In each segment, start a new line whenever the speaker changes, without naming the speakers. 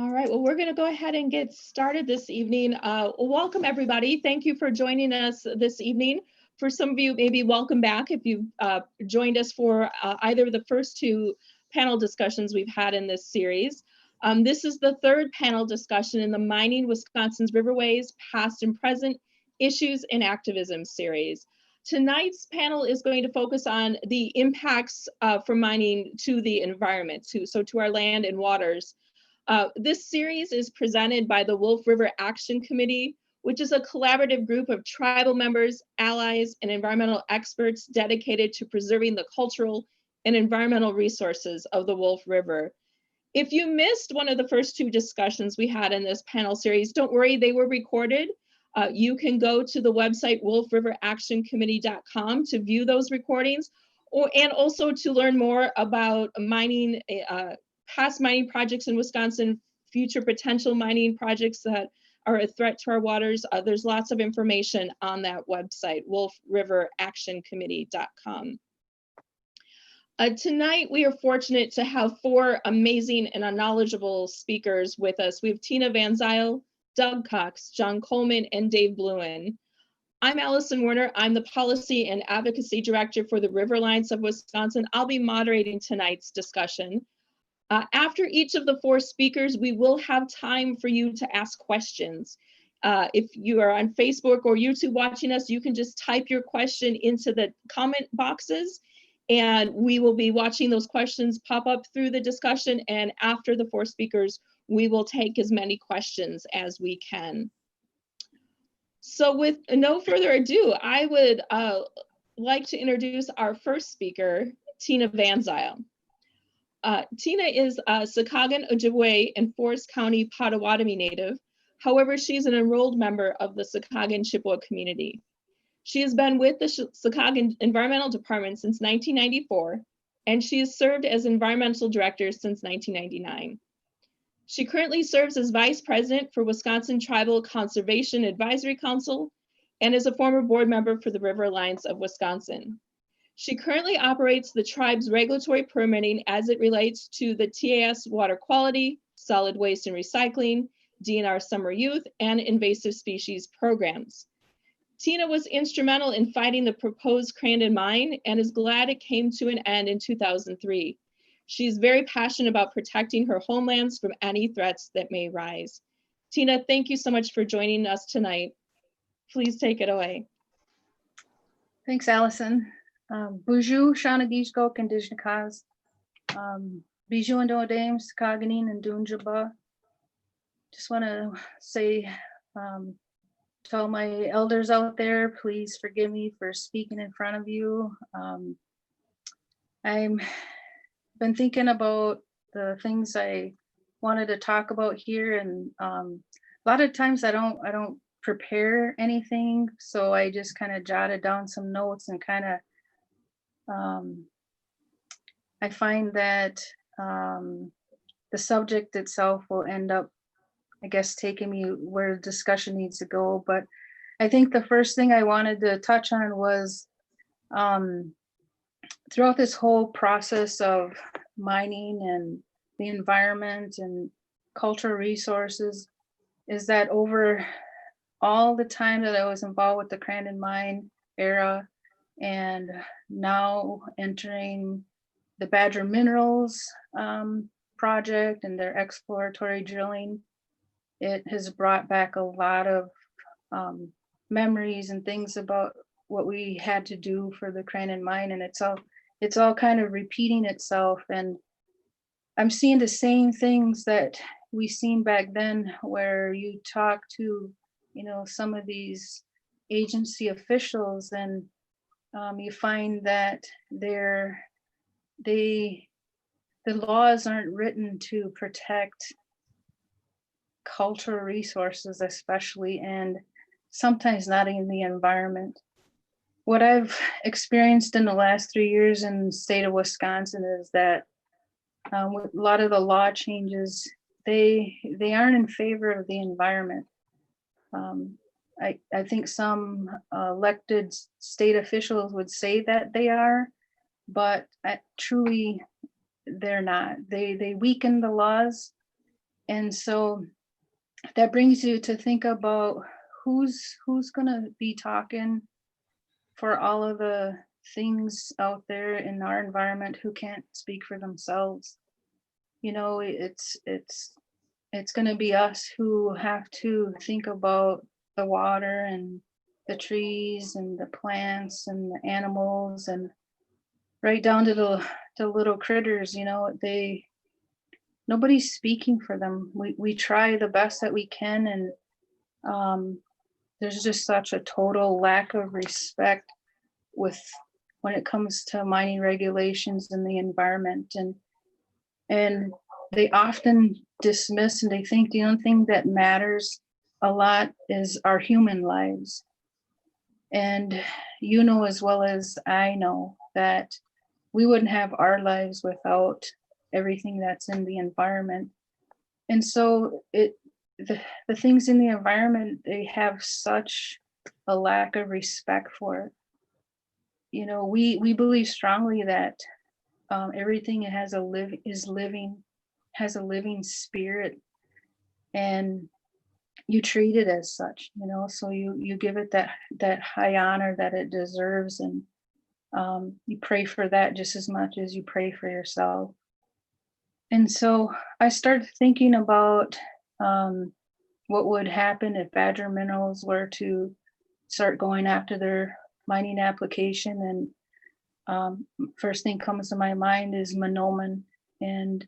All right, well, we're going to go ahead and get started this evening. Welcome, everybody. Thank you for joining us this evening. For some of you, maybe welcome back if you've joined us for either of the first two panel discussions we've had in this series. This is the third panel discussion in the Mining Wisconsin's Riverways, Past and Present Issues and Activism series. Tonight's panel is going to focus on the impacts from mining to the environment, to our land and waters. This series is presented by the Wolf River Action Committee, which is a collaborative group of tribal members, allies, and environmental experts dedicated to preserving the cultural and environmental resources of the Wolf River. If you missed one of the first two discussions we had in this panel series, don't worry, they were recorded. You can go to the website wolfriveractioncommittee.com to view those recordings, and also to learn more about mining, past mining projects in Wisconsin, future potential mining projects that are a threat to our waters. There's lots of information on that website, wolfriveractioncommittee.com. Tonight, we are fortunate to have four amazing and knowledgeable speakers with us. We have Tina Van Zyl, Doug Cox, John Coleman, and Dave Bluin. I'm Allison Werner. I'm the Policy and Advocacy Director for the River Alliance of Wisconsin. I'll be moderating tonight's discussion. After each of the four speakers, we will have time for you to ask questions. If you are on Facebook or YouTube watching us, you can just type your question into the comment boxes, and we will be watching those questions pop up through the discussion. And after the four speakers, we will take as many questions as we can. So with no further ado, I would like to introduce our first speaker, Tina Van Zyl. Tina is a Sakaugan Ojibwe and Forest County Potawatomi native. However, she's an enrolled member of the Sakaugan Chippewa community. She has been with the Sakaugan Environmental Department since 1994, and she has served as environmental director since 1999. She currently serves as vice president for Wisconsin Tribal Conservation Advisory Council and is a former board member for the River Alliance of Wisconsin. She currently operates the tribe's regulatory permitting as it relates to the TAS water quality, solid waste and recycling, DNR summer youth, and invasive species programs. Tina was instrumental in fighting the proposed Crandon mine and is glad it came to an end in 2003. She's very passionate about protecting her homelands from any threats that may rise. Tina, thank you so much for joining us tonight. Please take it away.
Thanks, Allison. Bonjour, Shanagishko, Kandishnikaz, Bijou and Dodame, Sakaganin and Dunjaba. Just want to say to all my elders out there, please forgive me for speaking in front of you. I've been thinking about the things I wanted to talk about here, and a lot of times I don't prepare anything, so I just kind of jotted down some notes and kind of I find that the subject itself will end up, I guess, taking me where the discussion needs to go. But I think the first thing I wanted to touch on was throughout this whole process of mining and the environment and cultural resources, is that over all the time that I was involved with the Crandon mine era, and now entering the Badger Minerals project and their exploratory drilling, it has brought back a lot of memories and things about what we had to do for the Crandon mine, and it's all kind of repeating itself. And I'm seeing the same things that we seen back then, where you talk to, some of these agency officials, and you find that the laws aren't written to protect cultural resources, especially, and sometimes not in the environment. What I've experienced in the last 3 years in the state of Wisconsin is that with a lot of the law changes, they aren't in favor of the environment. I think some elected state officials would say that they are, but truly they're not. They weaken the laws, And so that brings you to think about who's gonna be talking for all of the things out there in our environment who can't speak for themselves. You know, it's going to be us who have to think about the water and the trees and the plants and the animals, and right down to the little critters. You know, they nobody's speaking for them. We try the best that we can, and there's just such a total lack of respect with when it comes to mining regulations and the environment, and they often dismiss, and they think the only thing that matters a lot is our human lives. And you know as well as I know that we wouldn't have our lives without everything that's in the environment. And so the things in the environment, they have such a lack of respect for it. You know, we believe strongly that everything has a live is living, has a living spirit, and you treat it as such. You know, so you give it that high honor that it deserves, and you pray for that just as much as you pray for yourself. And so I started thinking about what would happen if Badger Minerals were to start going after their mining application. And first thing comes to my mind is Mahnomen. And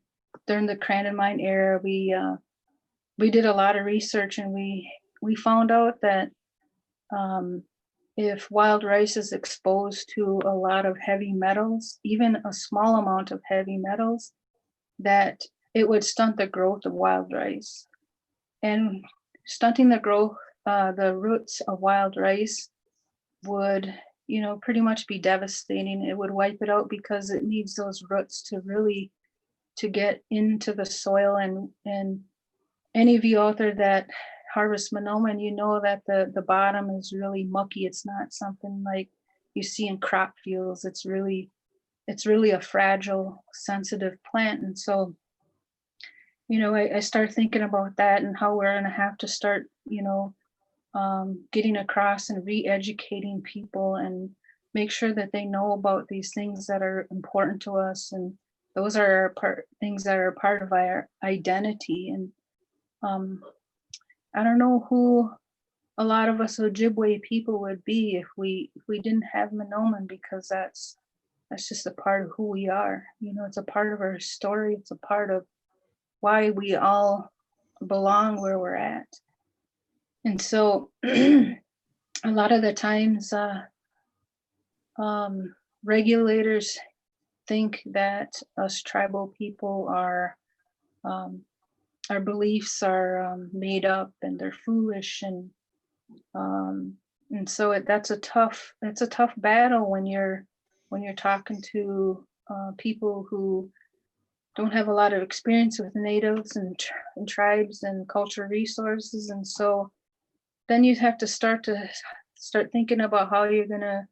during the Crandon mine era, we did a lot of research, and we found out that if wild rice is exposed to a lot of heavy metals, even a small amount of heavy metals, that it would stunt the growth of wild rice. And stunting the growth, the roots of wild rice would, you know, pretty much be devastating. It would wipe it out because it needs those roots to really to get into the soil. And any of you out there that harvest Mahnomen, you know that the bottom is really mucky. It's not something like you see in crop fields. It's really a fragile, sensitive plant. And so, you know, I start thinking about that and how we're going to have to start, you know, getting across and re-educating people and make sure that they know about these things that are important to us, and those are things that are part of our identity. And I don't know who a lot of us Ojibwe people would be if we didn't have Mahnomen, because that's just a part of who we are. You know, it's a part of our story. It's a part of why we all belong where we're at. And so a lot of the times regulators think that us tribal people are our beliefs are made up and they're foolish, and so that's a tough battle when you're talking to people who don't have a lot of experience with natives and tribes and cultural resources. And so then you have to start thinking about how you're going to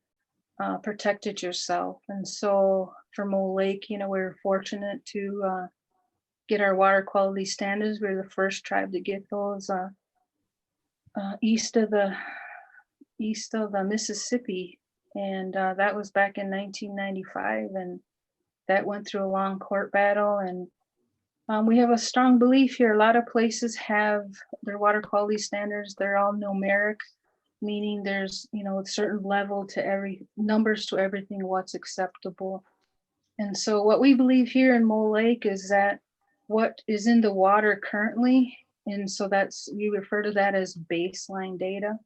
protect it yourself. And so for Mole Lake, you know, we're fortunate to get our water quality standards. We're the first tribe to get those east of the Mississippi, and that was back in 1995, and that went through a long court battle. And we have a strong belief here. A lot of places have their water quality standards. They're all numeric, meaning there's, you know, a certain level to every numbers to everything what's acceptable. And so what we believe here in Mole Lake is that what is in the water currently, and so we refer to that as baseline data.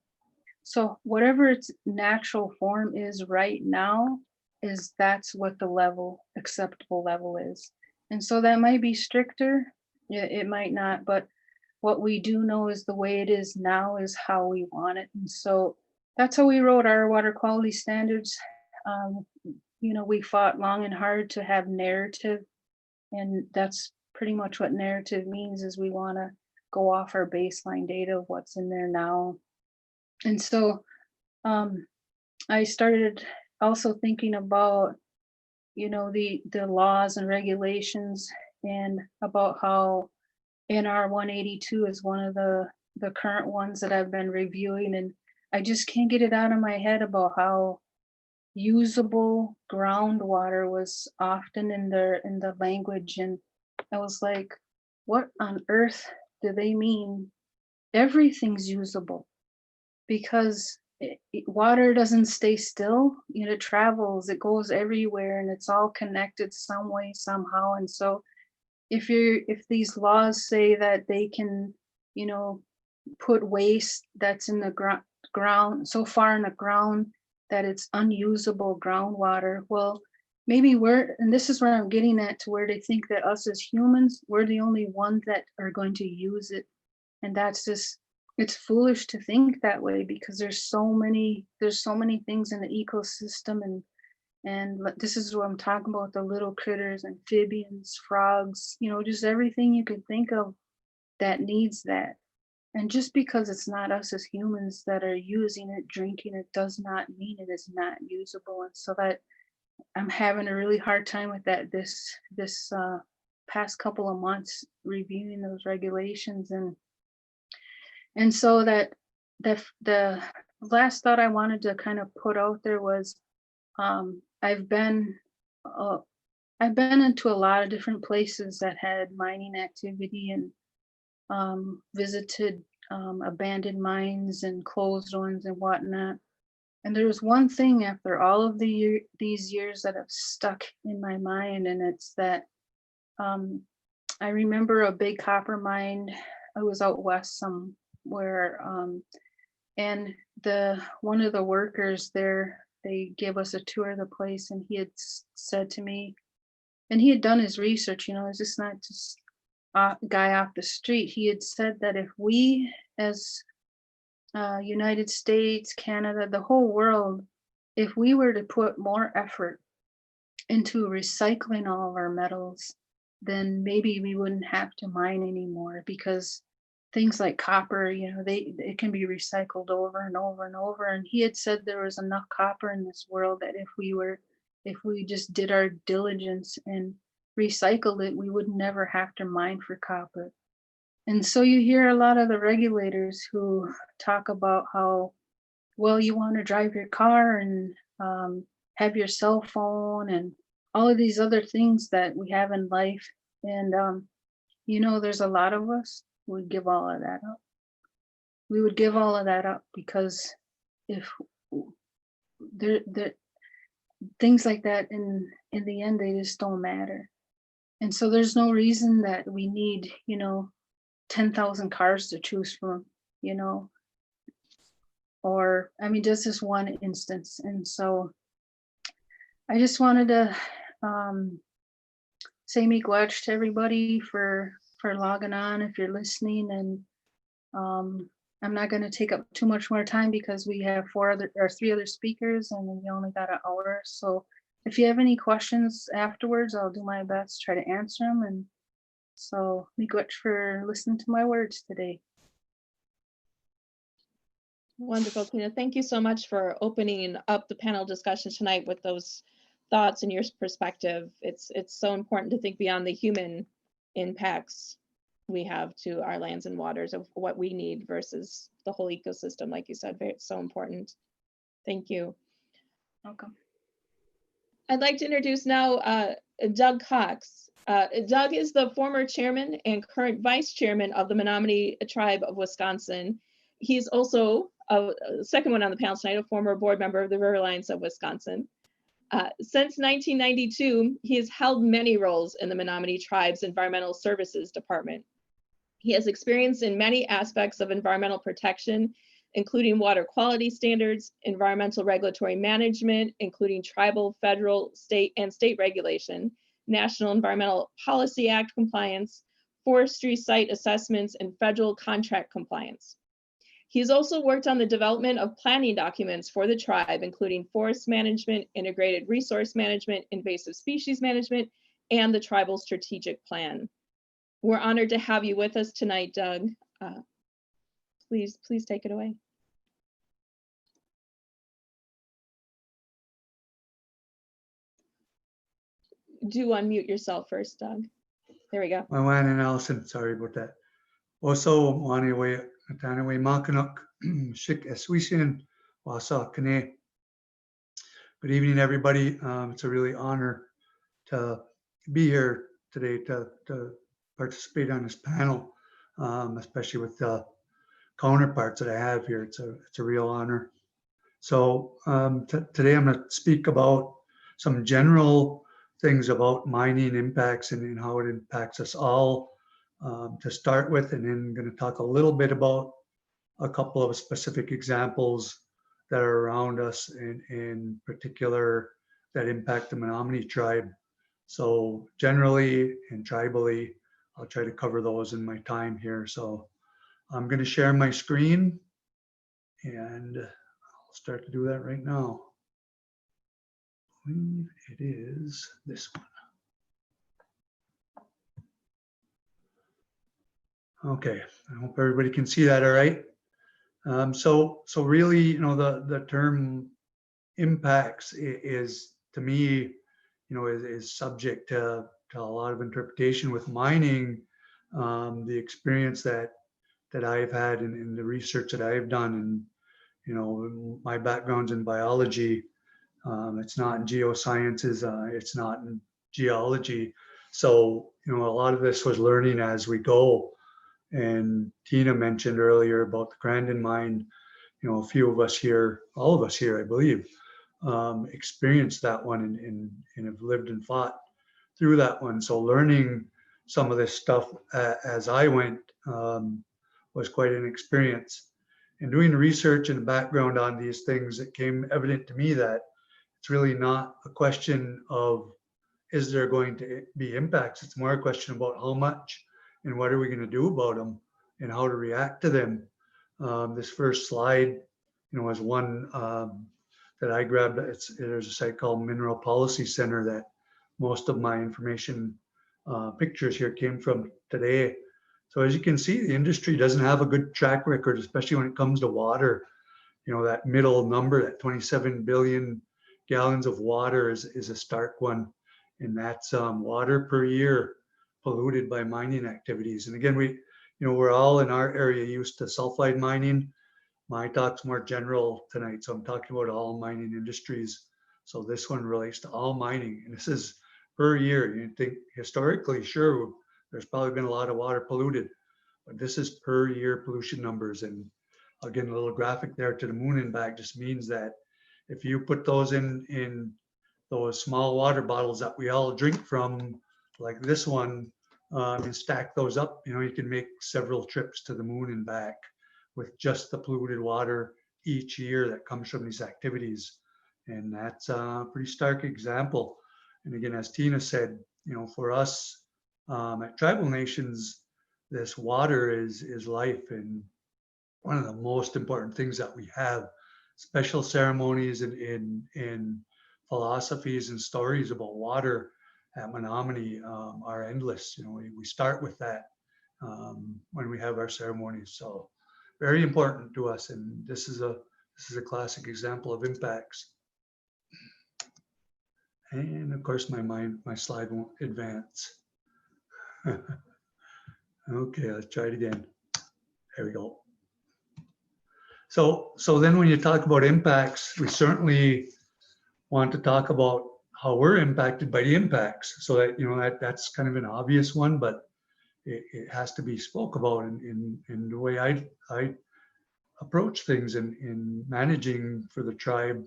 So whatever its natural form is right now, that's what the acceptable level is. And so that might be stricter, it might not, but what we do know is the way it is now is how we want it. And so that's how we wrote our water quality standards. You know, we fought long and hard to have narrative, and that's pretty much what narrative means, is we want to go off our baseline data of what's in there now. And so I started also thinking about, you know, the laws and regulations, and about how NR 182 is one of the current ones that I've been reviewing, and I just can't get it out of my head about how usable groundwater was often in the language, and I was like, what on earth do they mean? Everything's usable because water doesn't stay still. You know, it travels, it goes everywhere, and it's all connected some way somehow. And so if these laws say that they can, you know, put waste that's in the ground so far in the ground that it's unusable groundwater, well, maybe we're, and this is where I'm getting at, to where they think that us as humans, we're the only ones that are going to use it. And that's just, it's foolish to think that way, because there's so many things in the ecosystem, and this is what I'm talking about, the little critters, amphibians, frogs, you know, just everything you can think of that needs that. And just because it's not us as humans that are using it, drinking it, does not mean it is not usable. And so that I'm having a really hard time with that this past couple of months, reviewing those regulations. And so the last thought I wanted to kind of put out there was, um, I've been uh, I've been into a lot of different places that had mining activity, and visited abandoned mines and closed ones and whatnot. And there was one thing after all of these years that have stuck in my mind, and it's that, um, I remember a big copper mine. I was out west somewhere, and the one of the workers there, they gave us a tour of the place, and he had said to me, and he had done his research, you know, it's just not just a guy off the street. He had said that if we, as United States, Canada, the whole world, if we were to put more effort into recycling all of our metals, then maybe we wouldn't have to mine anymore, because things like copper, you know, it can be recycled over and over and over. And he had said there was enough copper in this world that if we just did our diligence and recycled it, we would never have to mine for copper. And so you hear a lot of the regulators who talk about how, well, you want to drive your car and have your cell phone and all of these other things that we have in life. And, you know, there's a lot of us who would give all of that up. We would give all of that up, because if there things like that, in the end, they just don't matter. And so there's no reason that we need, you know, 10,000 cars to choose from, you know, or I mean, just this one instance. And so I just wanted to say miigwech to everybody for logging on, if you're listening. And I'm not going to take up too much more time, because we have three other speakers, and we only got an hour. So if you have any questions afterwards, I'll do my best to try to answer them. And so miigwech for listening to my words today.
Wonderful, Tina. Thank you so much for opening up the panel discussion tonight with those thoughts and your perspective. It's so important to think beyond the human impacts we have to our lands and waters, of what we need versus the whole ecosystem. Like you said, it's so important. Thank you.
Welcome.
I'd like to introduce now Doug Cox. Doug is the former chairman and current vice chairman of the Menominee Tribe of Wisconsin. He's also a second one on the panel tonight, a former board member of the River Alliance of Wisconsin. Since 1992, he has held many roles in the Menominee Tribe's Environmental Services Department. He has experience in many aspects of environmental protection, including water quality standards, environmental regulatory management, including tribal, federal, state regulation, National Environmental Policy Act compliance, forestry site assessments, and federal contract compliance. He's also worked on the development of planning documents for the tribe, including forest management, integrated resource management, invasive species management, and the tribal strategic plan. We're honored to have you with us tonight, Doug. Please take it away. Do unmute yourself first, Doug. There we go.
Wan and Allison, sorry about that. Also, Waniwe, Atanawe, Makanuk, Shik Eswisian, Wasa Kane. Good evening, everybody. It's a really honor to be here today to participate on this panel, especially with the counterparts that I have here. It's a real honor. So today I'm going to speak about some general things about mining impacts and how it impacts us all to start with, and then I'm going to talk a little bit about a couple of specific examples that are around us, in particular that impact the Menominee tribe. So generally and tribally, I'll try to cover those in my time here. So I'm going to share my screen, and I'll start to do that right now. I believe it is this one. Okay, I hope everybody can see that all right. So really, you know, the term impacts is, to me, you know, is subject to a lot of interpretation with mining. The experience that I've had in the research that I've done, and, you know, my background's in biology. It's not in geosciences, it's not in geology. So, you know, a lot of this was learning as we go. And Tina mentioned earlier about the Grandin mine. You know, a few of us here, all of us here, I believe, experienced that one and have lived and fought through that one. So learning some of this stuff as I went was quite an experience. And doing research and background on these things, it came evident to me that it's really not a question of, is there going to be impacts? It's more a question about how much and what are we going to do about them and how to react to them. This first slide, you know, is one that I grabbed. There's a site called Mineral Policy Center that most of my information pictures here came from today. So as you can see, the industry doesn't have a good track record, especially when it comes to water. You know, that middle number, that 27 billion gallons of water is a stark one. And that's water per year polluted by mining activities. And again, we're all in our area used to sulfide mining. My talk's more general tonight, so I'm talking about all mining industries. So this one relates to all mining, and this is per year. You think historically, sure, there's probably been a lot of water polluted, but this is per year pollution numbers. And again, a little graphic there to the moon and back just means that if you put those in those small water bottles that we all drink from, like this one, and stack those up, you know, you can make several trips to the moon and back with just the polluted water each year that comes from these activities. And that's a pretty stark example. And again, as Tina said, you know, for us at Tribal Nations, this water is life, and one of the most important things that we have. Special ceremonies and philosophies and stories about water at Menominee are endless. You know, we start with that when we have our ceremonies. So very important to us, and this is a classic example of impacts. And of course, my slide won't advance. Okay, let's try it again. There we go. So then when you talk about impacts, we certainly want to talk about how we're impacted by the impacts. So that, you know, that's kind of an obvious one, but it has to be spoke about in the way I approach things in managing for the tribe,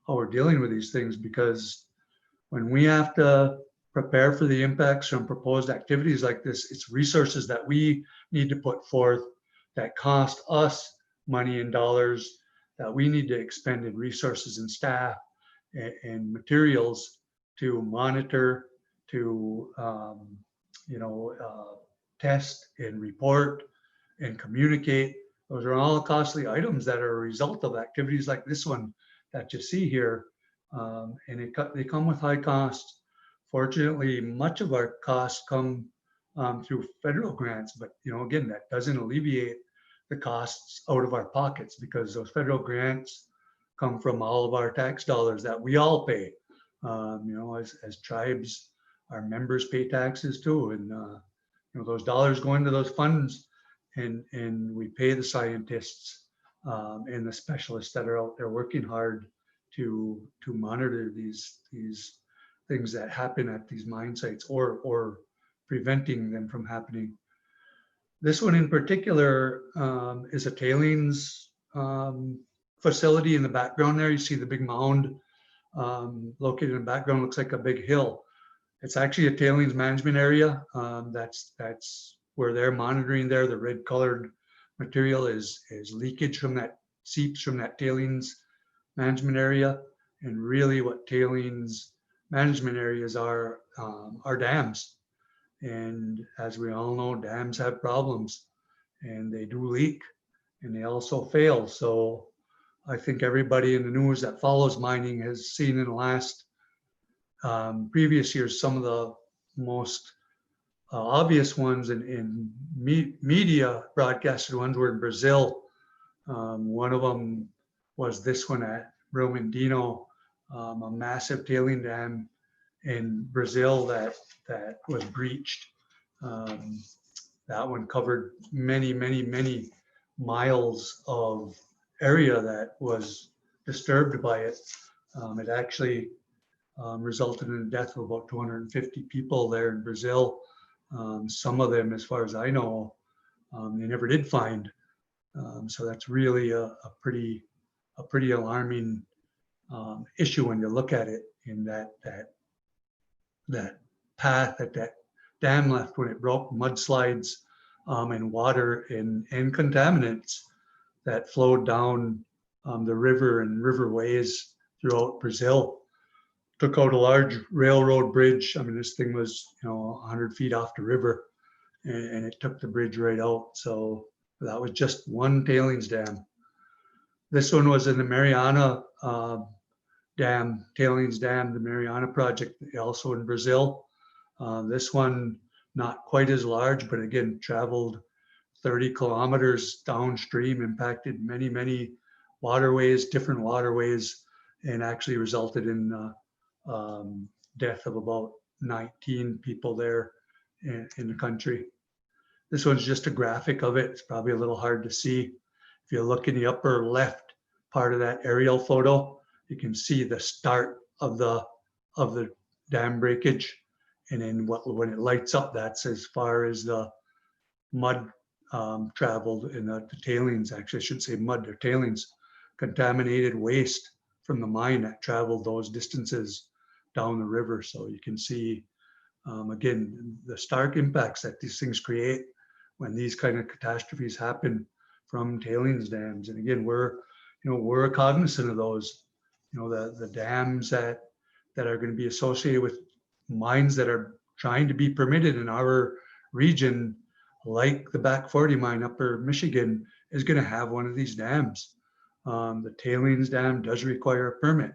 how we're dealing with these things. Because when we have to prepare for the impacts from proposed activities like this, it's resources that we need to put forth that cost us money and dollars, that we need to expend in resources and staff and materials to monitor, to test and report and communicate. Those are all costly items that are a result of activities like this one that you see here, and they come with high costs. Fortunately, much of our costs come through federal grants, but you know, again, that doesn't alleviate the costs out of our pockets, because those federal grants come from all of our tax dollars that we all pay. You know, as tribes, our members pay taxes too, and those dollars go into those funds, and we pay the scientists and the specialists that are out there working hard to monitor these things that happen at these mine sites, or preventing them from happening. This one in particular is a tailings facility in the background there. You see the big mound located in the background, looks like a big hill. It's actually a tailings management area. That's where they're monitoring there. The red colored material is leakage from that, seeps from that tailings management area. And really what tailings management areas are dams. And as we all know, dams have problems and they do leak and they also fail. So I think everybody in the news that follows mining has seen in the last previous years some of the most obvious ones in media broadcasted ones were in Brazil. One of them was this one at Brumadinho, a massive tailing dam in Brazil that was breached. That one covered many miles of area that was disturbed by it. It actually resulted in the death of about 250 people there in Brazil. Some of them, as far as I know, they never did find. So that's really a pretty alarming issue when you look at it, in that path that dam left when it broke, mudslides and water and contaminants that flowed down the river and riverways throughout Brazil. Took out a large railroad bridge. I mean, this thing was 100 feet off the river, and it took the bridge right out. So that was just one tailings dam. This one was in the Mariana Dam, tailings dam, the Mariana project, also in Brazil. This one not quite as large, but again traveled 30 kilometers downstream, impacted many waterways, different waterways, and actually resulted in death of about 19 people there in the country. This one's just a graphic of it. It's probably a little hard to see. If you look in the upper left part of that aerial photo, you can see the start of the dam breakage, and then when it lights up, that's as far as the mud traveled in the tailings. Actually, I shouldn't say mud, they're tailings, contaminated waste from the mine that traveled those distances down the river. So you can see again the stark impacts that these things create when these kind of catastrophes happen from tailings dams. And again, we're cognizant of those. The dams that are going to be associated with mines that are trying to be permitted in our region, like the Back 40 mine, Upper Michigan, is going to have one of these dams. The tailings dam does require a permit.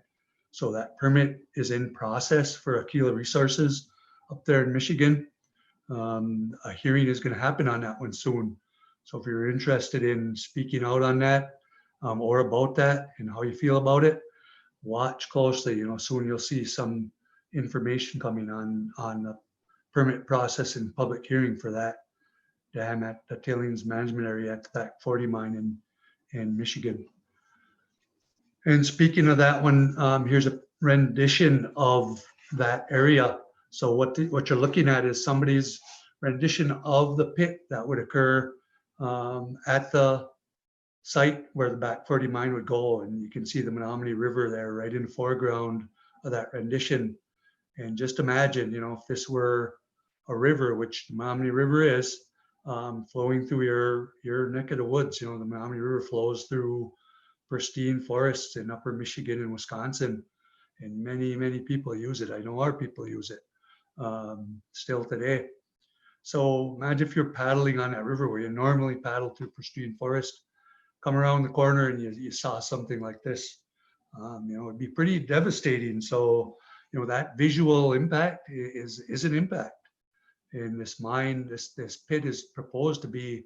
So that permit is in process for Aquila Resources up there in Michigan. A hearing is going to happen on that one soon. So if you're interested in speaking out on that or about that and how you feel about it, watch closely. Soon you'll see some information coming on the permit process and public hearing for that dam at the tailings management area at the Back 40 mine in Michigan. And speaking of that one, here's a rendition of that area. So what you're looking at is somebody's rendition of the pit that would occur at the site where the Back 40 mine would go. And you can see the Menominee River there right in the foreground of that rendition. And just imagine, if this were a river, which the Menominee River is, flowing through your neck of the woods. The Menominee River flows through pristine forests in Upper Michigan and Wisconsin, and many people use it. I know our people use it still today. So imagine if you're paddling on that river where you normally paddle through pristine forest, come around the corner and you saw something like this. It'd be pretty devastating. So that visual impact is an impact. And this mine, this pit is proposed to be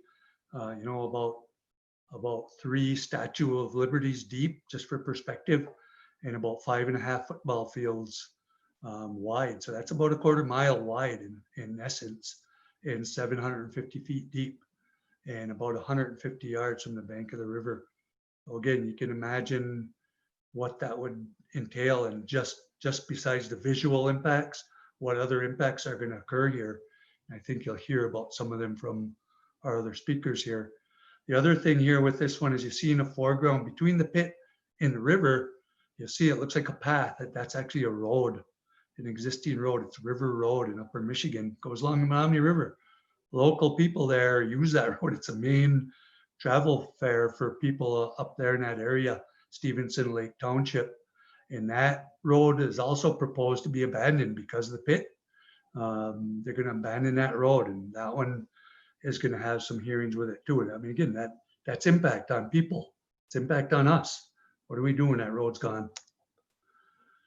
about 3 Statue of Liberties deep, just for perspective, and about 5.5 football fields wide. So that's about a 1/4 mile wide in essence. and 750 feet deep and about 150 yards from the bank of the river. So again, you can imagine what that would entail, and just besides the visual impacts, what other impacts are going to occur here. And I think you'll hear about some of them from our other speakers here. The other thing here with this one is you see in the foreground between the pit and the river, you'll see it looks like a path. That's actually a road, an existing road. It's River Road in Upper Michigan, goes along the Menominee River. Local people there use that road. It's a main travel fare for people up there in that area, Stevenson Lake Township. And that road is also proposed to be abandoned because of the pit. They're going to abandon that road, and that one is going to have some hearings with it too. And I mean, again, that's impact on people. It's impact on us. What do we do when that road's gone?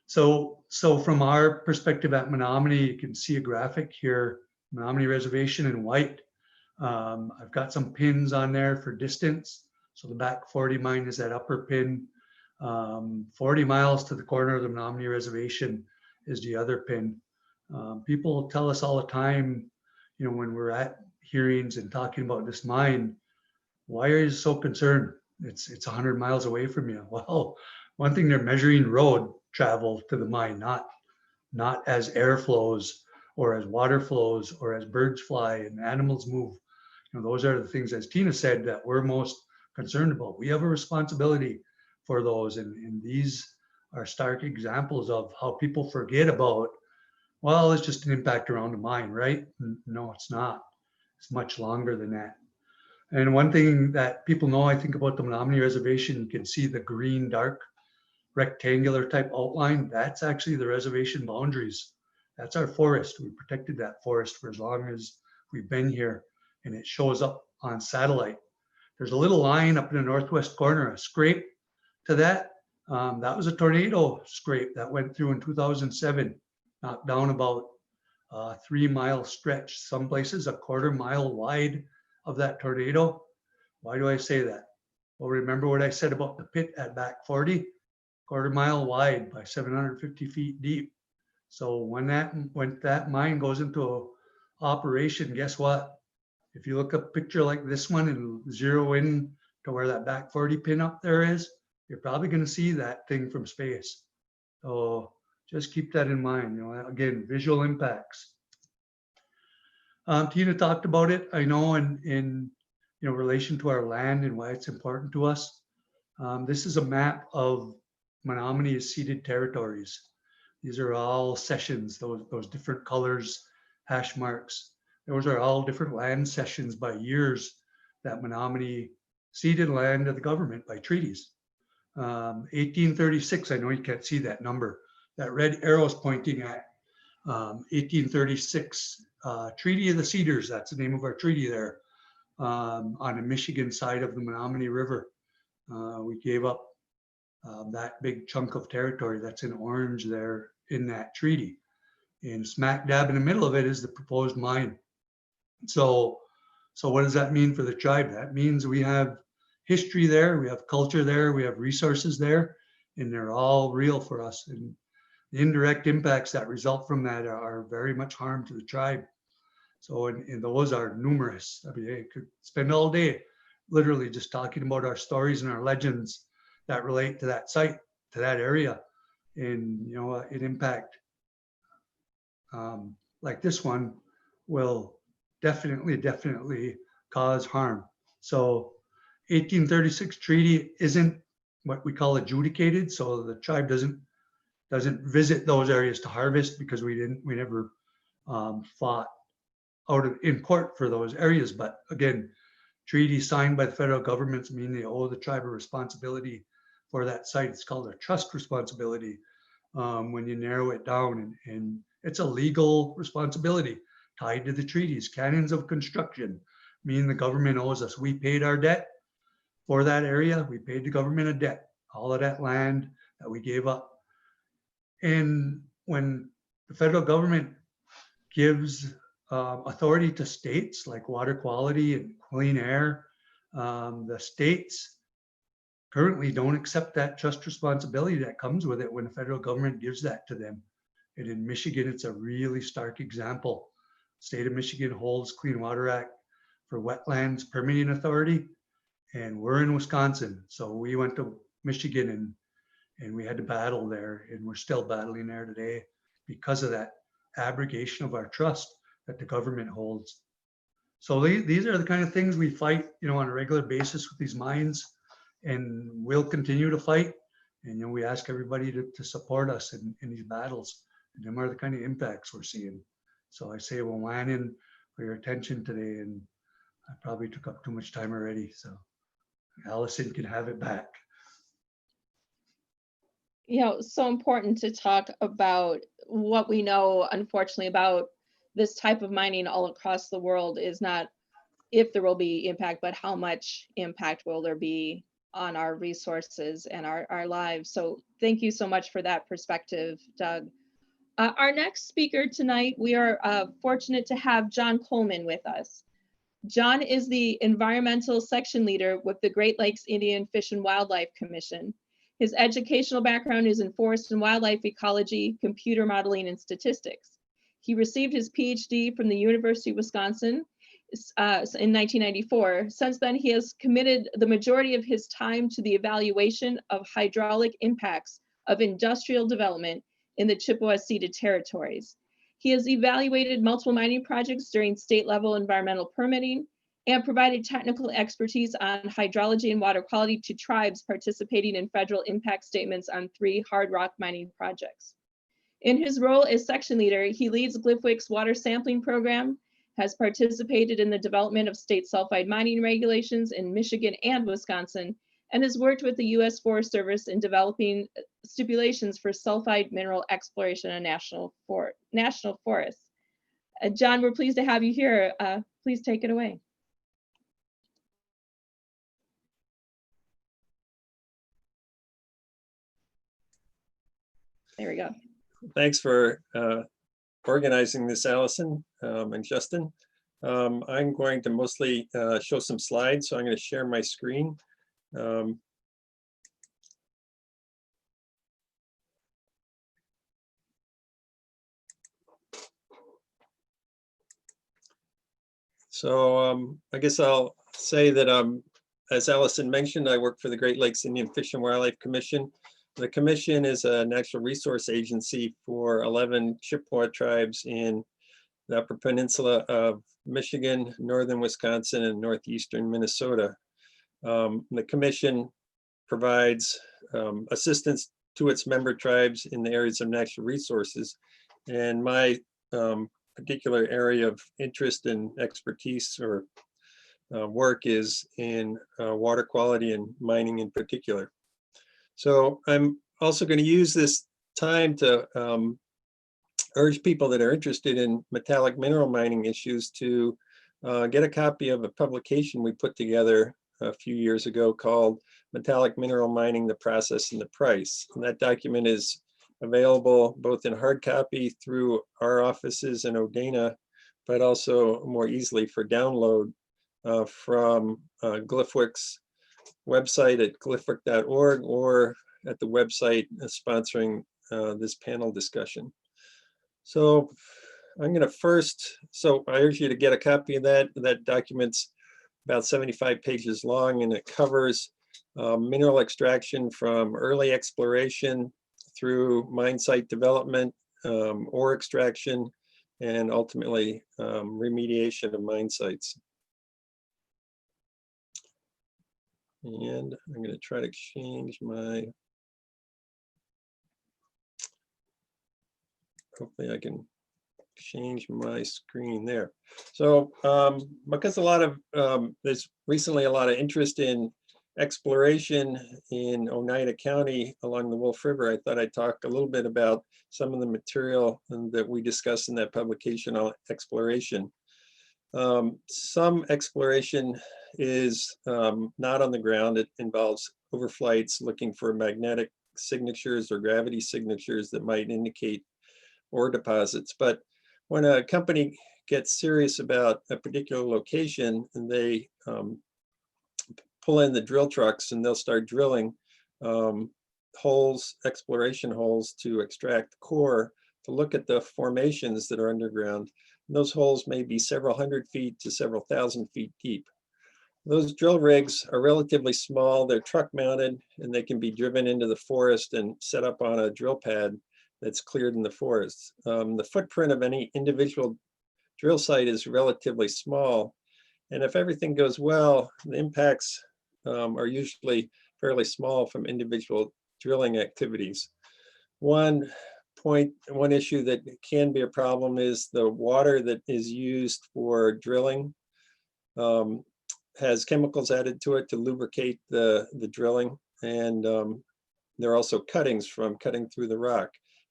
So from our perspective at Menominee, you can see a graphic here, Menominee Reservation in white. I've got some pins on there for distance. So the back 40 mine is that upper pin. 40 miles to the corner of the Menominee Reservation is the other pin. People tell us all the time, you know, when we're at hearings and talking about this mine, why are you so concerned? It's 100 miles away from you. Well, one thing, they're measuring road travel to the mine, not as air flows or as water flows or as birds fly and animals move. You know, those are the things, as Tina said, that we're most concerned about. We have a responsibility for those, and these are stark examples of how people forget about, well, it's just an impact around the mine, right? No, it's not. It's much longer than that. And one thing that people know, I think, about the Menominee Reservation, you can see the green, dark, rectangular type outline. That's actually the reservation boundaries. That's our forest. We protected that forest for as long as we've been here, and it shows up on satellite. There's a little line up in the northwest corner, a scrape to that. That was a tornado scrape that went through in 2007, knocked down about a 3 mile stretch, some places a 1/4 mile wide of that tornado. Why do I say that? Well, remember what I said about the pit at back 40, 1/4 mile wide by 750 feet deep. So when that mine goes into operation, guess what? If you look at a picture like this one and zero in to where that back 40 pin up there is, you're probably going to see that thing from space. So just keep that in mind. You know, again, visual impacts. Tina talked about it, I know, in relation to our land and why it's important to us. This is a map of Menominee's ceded territories. These are all cessions, those different colors, hash marks. Those are all different land cessions by years that Menominee ceded land to the government by treaties. 1836, I know you can't see that number. That red arrow is pointing at 1836 Treaty of the Cedars. That's the name of our treaty there on the Michigan side of the Menominee River. We gave up that big chunk of territory that's in orange there in that treaty. And smack dab in the middle of it is the proposed mine. So what does that mean for the tribe? That means we have history there, we have culture there, we have resources there, and they're all real for us. And the indirect impacts that result from that are very much harm to the tribe. So, and those are numerous. I mean, I could spend all day literally just talking about our stories and our legends that relate to that site, to that area. And, you know, an impact like this one will definitely cause harm. So 1836 treaty isn't what we call adjudicated. So the tribe doesn't visit those areas to harvest, because we never fought out in court for those areas. But again, treaties signed by the federal governments mean they owe the tribe a responsibility for that site. It's called a trust responsibility when you narrow it down, and it's a legal responsibility tied to the treaties. Canons of construction mean the government owes us. We paid our debt for that area. We paid the government a debt, all of that land that we gave up. And when the federal government gives authority to states like water quality and clean air, the states currently don't accept that trust responsibility that comes with it when the federal government gives that to them. And in Michigan, it's a really stark example. State of Michigan holds Clean Water Act for Wetlands Permitting Authority, and we're in Wisconsin. So we went to Michigan and we had to battle there, and we're still battling there today because of that abrogation of our trust that the government holds. So these are the kind of things we fight, on a regular basis with these mines, and we'll continue to fight. And we ask everybody to support us in these battles. And them are the kind of impacts we're seeing. So I say, well, Lannon, for your attention today, and I probably took up too much time already. So Allison can have it back.
So important to talk about what we know, unfortunately, about this type of mining all across the world is not if there will be impact, but how much impact will there be on our resources and our lives. So thank you so much for that perspective, Doug. Our next speaker tonight, we are fortunate to have John Coleman with us. John is the environmental section leader with the Great Lakes Indian Fish and Wildlife Commission. His educational background is in forest and wildlife ecology, computer modeling, and statistics. He received his PhD from the University of Wisconsin in 1994. Since then, he has committed the majority of his time to the evaluation of hydraulic impacts of industrial development in the Chippewa ceded territories. He has evaluated multiple mining projects during state-level environmental permitting and provided technical expertise on hydrology and water quality to tribes participating in federal impact statements on 3 hard rock mining projects. In his role as section leader, he leads GLFWC's water sampling program, has participated in the development of state sulfide mining regulations in Michigan and Wisconsin, and has worked with the U.S. Forest Service in developing stipulations for sulfide mineral exploration in national forests. John, we're pleased to have you here. Please take it away. There we go.
Thanks for organizing this, Allison and Justin. I'm going to mostly show some slides, so I'm going to share my screen. I guess I'll say that, as Allison mentioned, I work for the Great Lakes Indian Fish and Wildlife Commission. The commission is a natural resource agency for 11 Chippewa tribes in the Upper Peninsula of Michigan, northern Wisconsin, and northeastern Minnesota. The commission provides assistance to its member tribes in the areas of natural resources. And my particular area of interest and expertise or work is in water quality and mining in particular. So I'm also going to use this time to urge people that are interested in metallic mineral mining issues to get a copy of a publication we put together a few years ago called Metallic Mineral Mining, the Process and the Price. And that document is available both in hard copy through our offices in Odana, but also more easily for download from GLFWC's website at glfwc.org or at the website sponsoring this panel discussion. So I'm going to I urge you to get a copy of that. That document's about 75 pages long, and it covers mineral extraction from early exploration through mine site development, ore extraction, and ultimately remediation of mine sites. And I'm going to try to change my, hopefully I can change my screen there. So because there's recently a lot of interest in exploration in Oneida County along the Wolf River, I thought I'd talk a little bit about some of the material that we discussed in that publication on exploration. Some exploration is not on the ground. It involves overflights looking for magnetic signatures or gravity signatures that might indicate ore deposits. But when a company gets serious about a particular location, and they pull in the drill trucks and they'll start drilling exploration holes to extract core, to look at the formations that are underground. Those holes may be several hundred feet to several thousand feet deep. Those drill rigs are relatively small, they're truck mounted, and they can be driven into the forest and set up on a drill pad that's cleared in the forest. The footprint of any individual drill site is relatively small, and if everything goes well, the impacts are usually fairly small from individual drilling activities. One issue that can be a problem is the water that is used for drilling has chemicals added to it to lubricate the drilling, and there are also cuttings from cutting through the rock.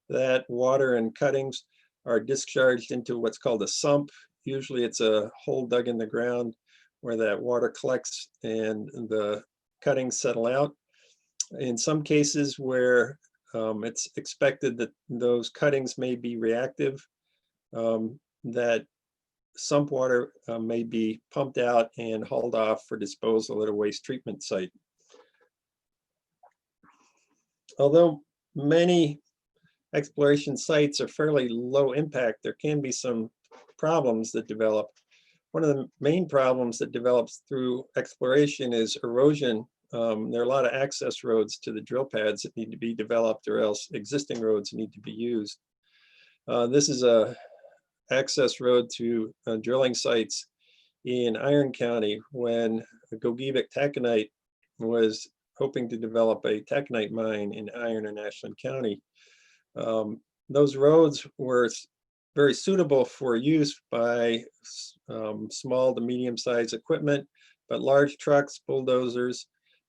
That water and cuttings are discharged into what's called a sump. Usually it's a hole dug in the ground where that water collects and the cuttings settle out. In some cases where it's expected that those cuttings may be reactive, that sump water may be pumped out and hauled off for disposal at a waste treatment site. Although many exploration sites are fairly low impact, there can be some problems that develop. One of the main problems that develops through exploration is erosion. There are a lot of access roads to the drill pads that need to be developed, or else existing roads need to be used. This is a access road to drilling sites in Iron County when Gogebic Taconite was hoping to develop a taconite mine in Iron and Ashland County. Those roads were very suitable for use by small to medium-sized equipment, but large trucks, bulldozers,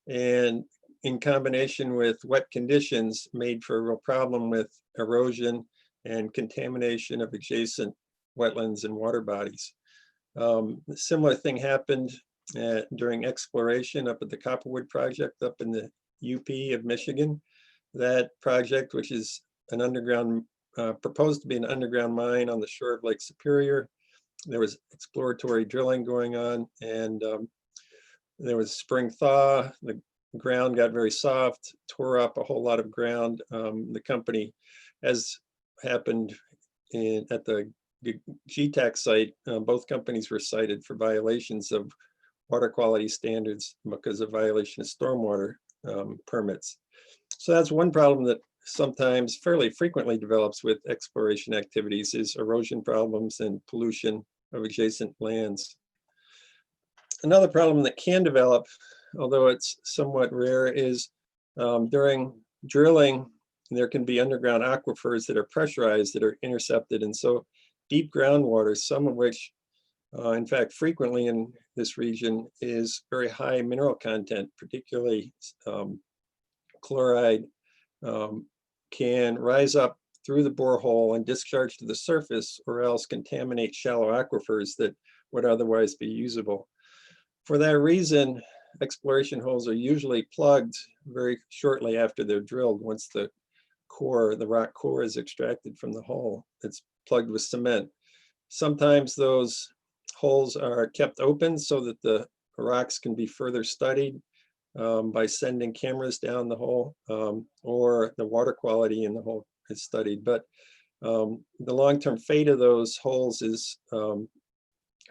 and in combination with wet conditions made for a real problem with erosion and contamination of adjacent wetlands and water bodies. A similar thing happened during exploration up at the Copperwood project up in the UP of Michigan. That project, which is an underground, proposed to be an underground mine on the shore of Lake Superior. There was exploratory drilling going on, and there was spring thaw. The ground got very soft, tore up a whole lot of ground. The company, as happened at the GTAC site, both companies were cited for violations of water quality standards because of violation of stormwater permits. So that's one problem that sometimes fairly frequently develops with exploration activities, is erosion problems and pollution of adjacent lands. Another problem that can develop, although it's somewhat rare, is during drilling, there can be underground aquifers that are pressurized, that are intercepted. And so deep groundwater, some of which, in fact, frequently in this region, is very high mineral content, particularly chloride, can rise up through the borehole and discharge to the surface, or else contaminate shallow aquifers that would otherwise be usable. For that reason, exploration holes are usually plugged very shortly after they're drilled. Once the core, the rock core, is extracted from the hole, it's plugged with cement. Sometimes those holes are kept open so that the rocks can be further studied by sending cameras down the hole, or the water quality in the hole is studied. But the long-term fate of those holes is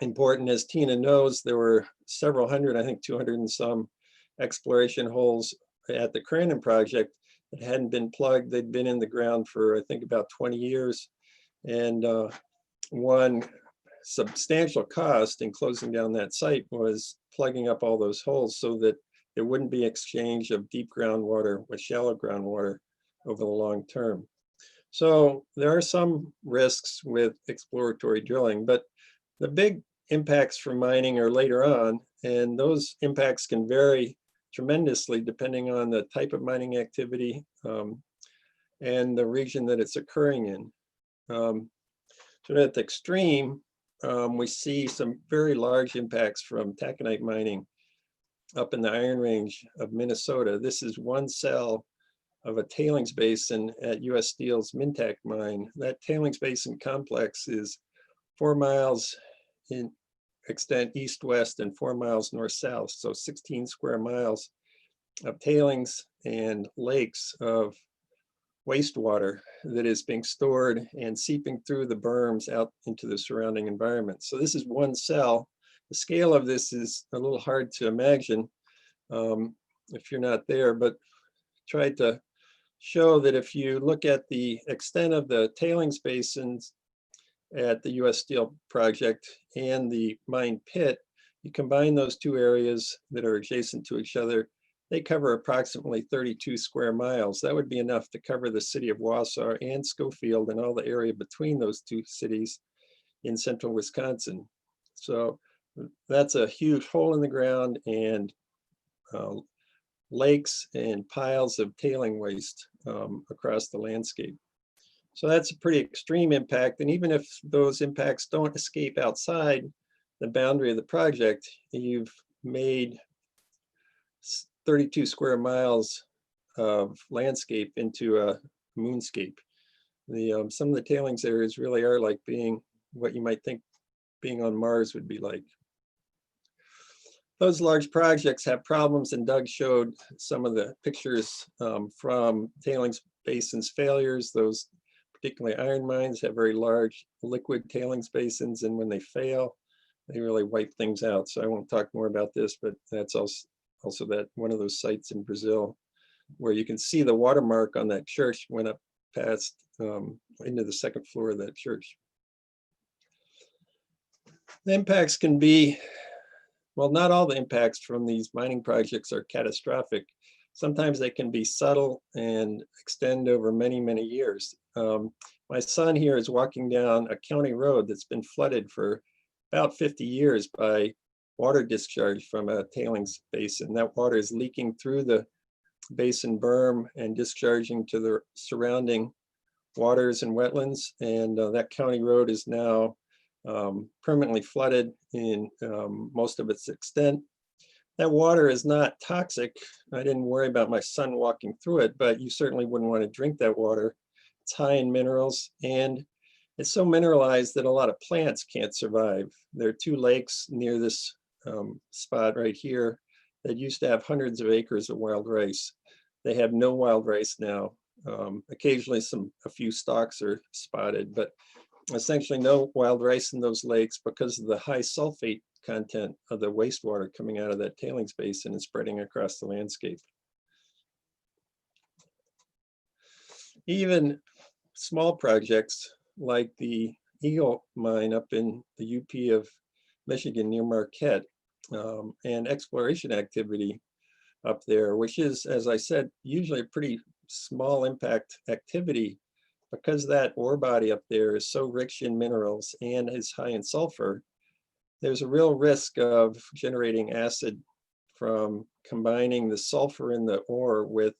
important. As Tina knows, there were several hundred, I think 200 and some exploration holes at the Crandon project that hadn't been plugged. They'd been in the ground for, I think, about 20 years. And one substantial cost in closing down that site was plugging up all those holes so that there wouldn't be exchange of deep groundwater with shallow groundwater over the long term. So there are some risks with exploratory drilling, but the big impacts from mining are later on, and those impacts can vary tremendously depending on the type of mining activity and the region that it's occurring in. So at the extreme, we see some very large impacts from taconite mining up in the Iron Range of Minnesota. This is one cell of a tailings basin at US Steel's Mintac mine. That tailings basin complex is 4 miles in extent east-west and 4 miles north-south, so 16 square miles of tailings and lakes of wastewater that is being stored and seeping through the berms out into the surrounding environment. So this is one cell. The scale of this is a little hard to imagine if you're not there, but tried to show that if you look at the extent of the tailings basins at the US Steel project and the mine pit, you combine those two areas that are adjacent to each other, they cover approximately 32 square miles. That would be enough to cover the city of Wausau and Schofield and all the area between those two cities in central Wisconsin. So that's a huge hole in the ground and lakes and piles of tailing waste across the landscape. So that's a pretty extreme impact. And even if those impacts don't escape outside the boundary of the project, you've made 32 square miles of landscape into a moonscape. Some of the tailings areas really are like being what you might think being on Mars would be like. Those large projects have problems, and Doug showed some of the pictures from tailings basins failures. Those particularly iron mines have very large liquid tailings basins, and when they fail, they really wipe things out. So I won't talk more about this, but that's also that one of those sites in Brazil where you can see the watermark on that church went up past into the second floor of that church. The impacts can be, well, not all the impacts from these mining projects are catastrophic. Sometimes they can be subtle and extend over many, many years. My son here is walking down a county road that's been flooded for about 50 years by water discharge from a tailings basin. That water is leaking through the basin berm and discharging to the surrounding waters and wetlands. And that county road is now permanently flooded in most of its extent. That water is not toxic. I didn't worry about my son walking through it, but you certainly wouldn't want to drink that water. It's high in minerals, and it's so mineralized that a lot of plants can't survive. There are two lakes near this spot right here that used to have hundreds of acres of wild rice. They have no wild rice now. Occasionally a few stalks are spotted, but essentially no wild rice in those lakes because of the high sulfate content of the wastewater coming out of that tailings basin and spreading across the landscape. Even small projects like the Eagle mine up in the UP of Michigan near Marquette, and exploration activity up there, which is, as I said, usually a pretty small impact activity, because that ore body up there is so rich in minerals and is high in sulfur. There's a real risk of generating acid from combining the sulfur in the ore with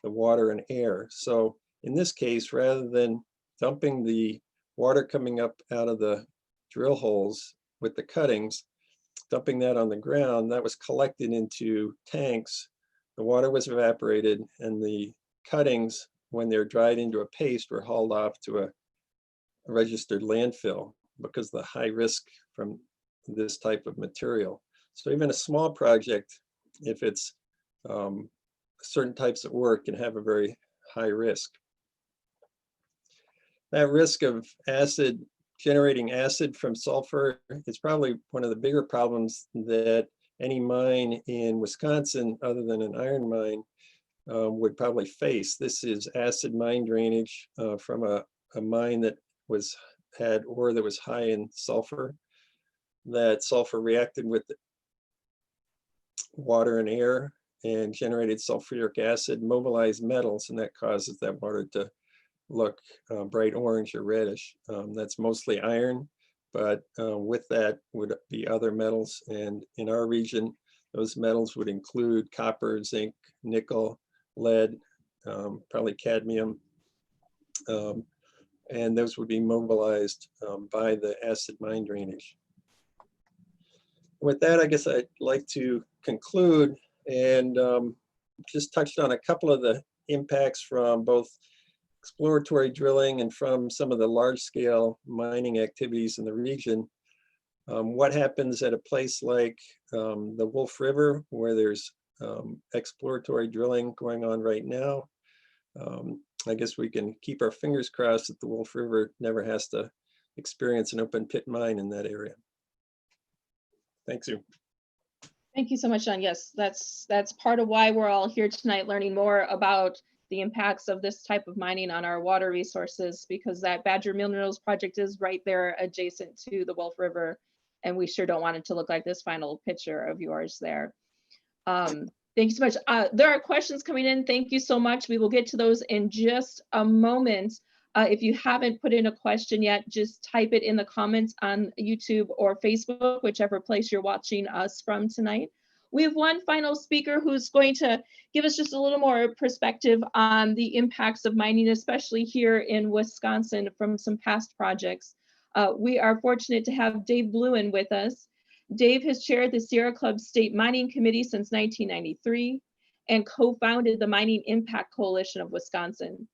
the water and air. So in this case, rather than dumping the water coming up out of the drill holes with the cuttings, dumping that on the ground, that was collected into tanks. The water was evaporated, and the cuttings, when they're dried into a paste, were hauled off to a registered landfill because of the high risk from this type of material. So even a small project, if it's certain types of work, can have a very high risk. That risk of acid, generating acid from sulfur, is probably one of the bigger problems that any mine in Wisconsin, other than an iron mine, would probably face. This is acid mine drainage from a mine that had ore that was high in sulfur. That sulfur reacted with water and air and generated sulfuric acid, mobilized metals, and that causes that water to look bright orange or reddish. That's mostly iron, but with that would be other metals. And in our region, those metals would include copper, zinc, nickel, lead, probably cadmium. And those would be mobilized by the acid mine drainage. With that, I guess I'd like to conclude and just touched on a couple of the impacts from both exploratory drilling and from some of the large-scale mining activities in the region. What happens at a place like the Wolf River, where there's exploratory drilling going on right now, I guess we can keep our fingers crossed that the Wolf River never has to experience an open pit mine in that area. Thanks you.
Thank you so much, John. Yes, that's part of why we're all here tonight, learning more about the impacts of this type of mining on our water resources, because that Badger Minerals project is right there adjacent to the Wolf River, and we sure don't want it to look like this final picture of yours there. Thank you so much. There are questions coming in. Thank you so much. We will get to those in just a moment. If you haven't put in a question yet, just type it in the comments on YouTube or Facebook, whichever place you're watching us from tonight. We have one final speaker who's going to give us just a little more perspective on the impacts of mining, especially here in Wisconsin from some past projects. We are fortunate to have Dave Bluen with us. Dave has chaired the Sierra Club State Mining Committee since 1993 and co-founded the Mining Impact Coalition of Wisconsin.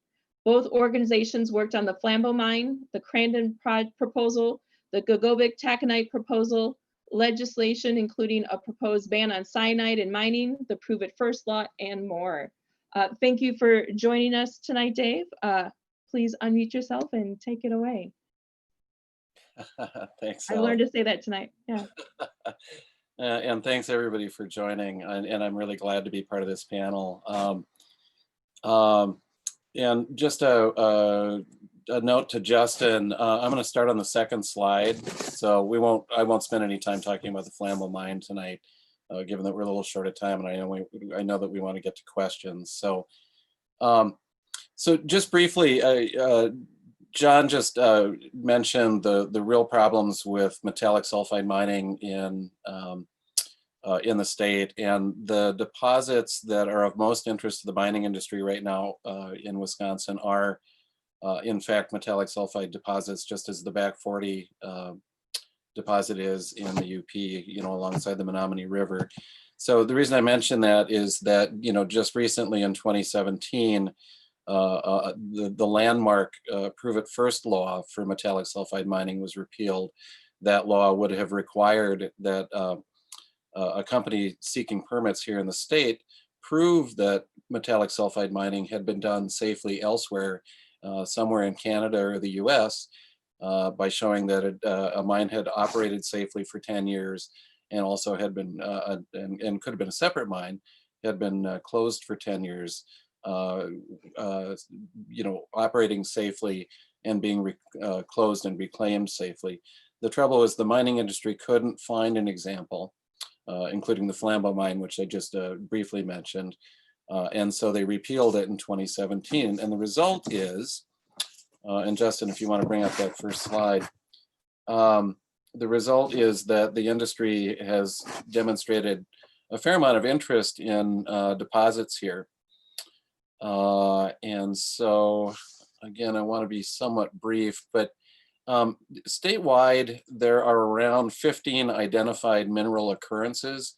Both organizations worked on the Flambeau mine, the Crandon proposal, the Gogovic taconite proposal, legislation including a proposed ban on cyanide in mining, the Prove It First law, and more. Thank you for joining us tonight, Dave. Please unmute yourself and take it away.
Thanks.
I learned to say that tonight. Yeah.
And thanks everybody for joining. And I'm really glad to be part of this panel. And just a note to Justin, I'm going to start on the second slide. So I won't spend any time talking about the Flambeau mine tonight, given that we're a little short of time, and I know that we want to get to questions. So, so just briefly, John just mentioned the real problems with metallic sulfide mining in the state, and the deposits that are of most interest to the mining industry right now in Wisconsin are in fact metallic sulfide deposits, just as the Back 40 deposit is in the UP, alongside the Menominee River. So the reason I mention that is that, just recently in 2017, the landmark Prove It First law for metallic sulfide mining was repealed. That law would have required that a company seeking permits here in the state prove that metallic sulfide mining had been done safely elsewhere, somewhere in Canada or the US, by showing that a mine had operated safely for 10 years and also had been, and could have been a separate mine, had been closed for 10 years, operating safely and being closed and reclaimed safely. The trouble is the mining industry couldn't find an example, including the Flambeau mine, which I just briefly mentioned. And so they repealed it in 2017. And the result is, and Justin, if you want to bring up that first slide, the result is that the industry has demonstrated a fair amount of interest in deposits here. And so, again, I want to be somewhat brief, but statewide, there are around 15 identified mineral occurrences,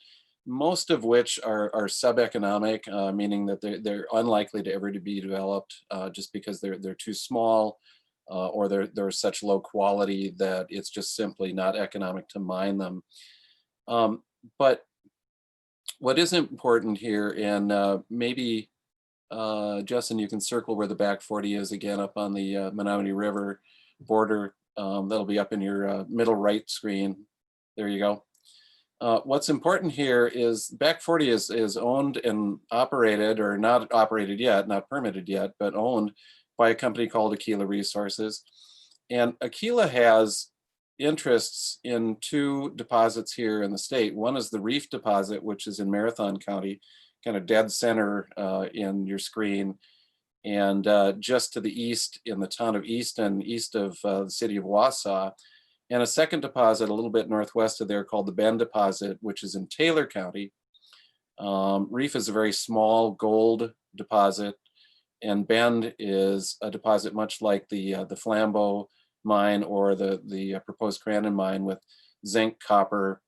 most of which are sub-economic, meaning that they're unlikely to ever to be developed just because they're too small or they're such low quality that it's just simply not economic to mine them. But what is important here, and maybe Justin, you can circle where the Back 40 is again up on the Menominee River border. That'll be up in your middle right screen. There you go. What's important here is Back 40 is owned and operated, or not operated yet, not permitted yet, but owned by a company called Aquila Resources. And Aquila has interests in two deposits here in the state. One is the Reef deposit, which is in Marathon County, kind of dead center in your screen. And just to the east in the town of Easton, east of the city of Wausau. And a second deposit a little bit northwest of there called the Bend deposit, which is in Taylor County. Reef is a very small gold deposit, and Bend is a deposit much like the Flambeau mine or the proposed Crandon mine, with zinc, copper,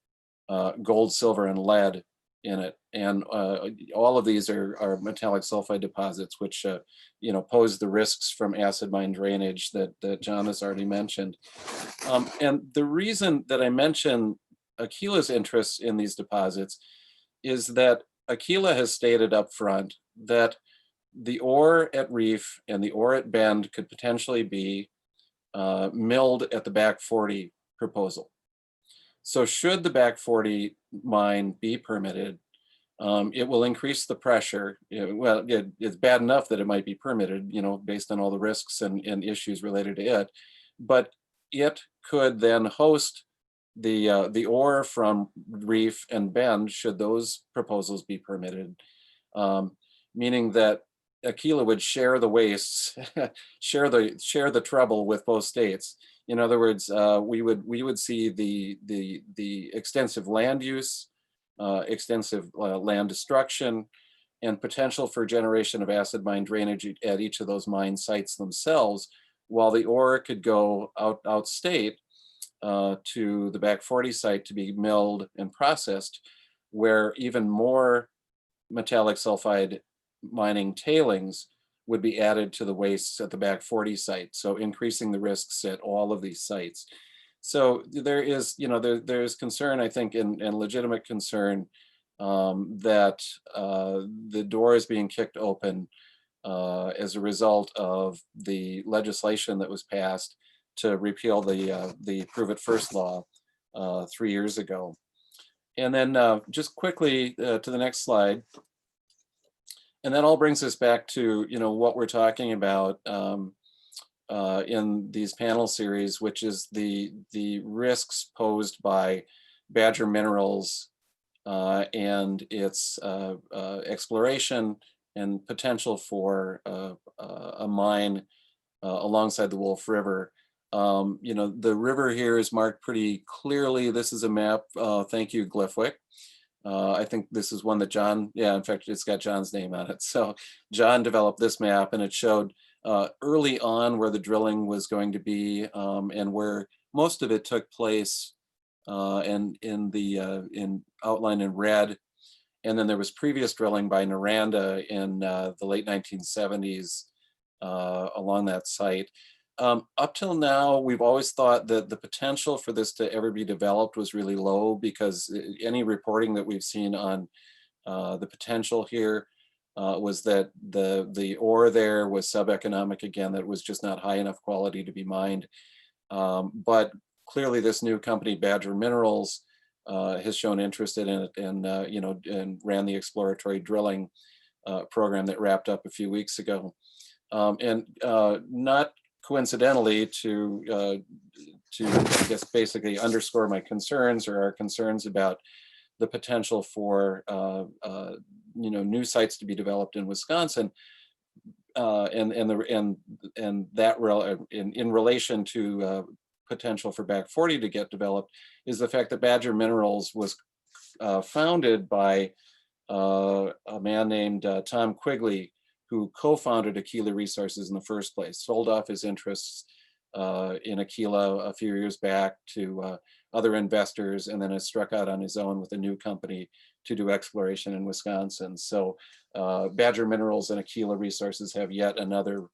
gold, silver, and lead in it. And all of these are metallic sulfide deposits, which pose the risks from acid mine drainage that John has already mentioned. And the reason that I mention Aquila's interests in these deposits is that Aquila has stated up front that the ore at Reef and the ore at Bend could potentially be milled at the Back 40 proposal. So should the Back 40 mine be permitted, it will increase the pressure. Well, it's bad enough that it might be permitted, based on all the risks and issues related to it, but it could then host the ore from Reef and Bend, should those proposals be permitted, meaning that Aquila would share the wastes, share the trouble with both states. In other words, we would see the extensive land use, extensive land destruction, and potential for generation of acid mine drainage at each of those mine sites themselves, while the ore could go out state to the Back 40 site to be milled and processed, where even more metallic sulfide mining tailings would be added to the wastes at the Back 40 site, so increasing the risks at all of these sites. So there is, there's concern, I think, and legitimate concern that the door is being kicked open as a result of the legislation that was passed to repeal the Prove It First law 3 years ago. And then just quickly to the next slide. And that all brings us back to, what we're talking about in these panel series, which is the risks posed by Badger Minerals and its exploration and potential for a mine alongside the Wolf River. The river here is marked pretty clearly. This is a map. Thank you, Glyphwick. I think this is one that John, in fact, it's got John's name on it. So John developed this map, and it showed early on where the drilling was going to be and where most of it took place, and in outlined in red. And then there was previous drilling by Noranda in the late 1970s along that site. Up till now, we've always thought that the potential for this to ever be developed was really low, because any reporting that we've seen on the potential here was that the ore there was sub-economic, again, that was just not high enough quality to be mined. But clearly this new company, Badger Minerals, has shown interest in it and ran the exploratory drilling program that wrapped up a few weeks ago. And not coincidentally, to I guess basically underscore my concerns, or our concerns about the potential for new sites to be developed in Wisconsin, and that in relation to potential for Back 40 to get developed, is the fact that Badger Minerals was founded by a man named Tom Quigley, who co-founded Aquila Resources in the first place, sold off his interests in Aquila a few years back to other investors, and then has struck out on his own with a new company to do exploration in Wisconsin. So Badger Minerals and Aquila Resources have yet another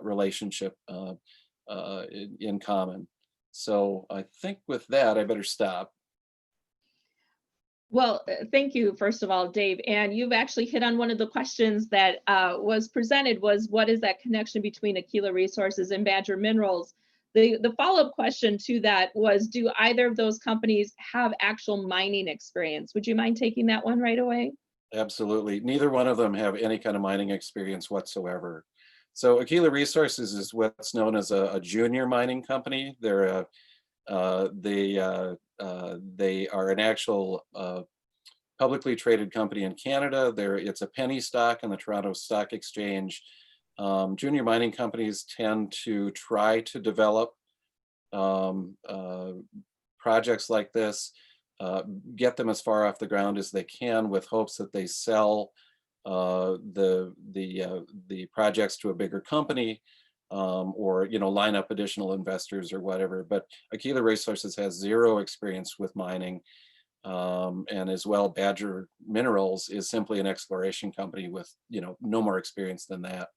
relationship in common. So I think with that, I better stop.
Well, thank you, first of all, Dave. And you've actually hit on one of the questions that was presented, was what is that connection between Aquila Resources and Badger Minerals? The follow-up question to that was, do either of those companies have actual mining experience? Would you mind taking that one right away?
Absolutely. Neither one of them have any kind of mining experience whatsoever. So Aquila Resources is what's known as a junior mining company. They're they are an actual publicly traded company in Canada. It's a penny stock on the Toronto Stock Exchange. Junior mining companies tend to try to develop projects like this, get them as far off the ground as they can, with hopes that they sell the projects to a bigger company, or line up additional investors or whatever. But Aquila Resources has zero experience with mining, and as well, Badger Minerals is simply an exploration company with no more experience than that.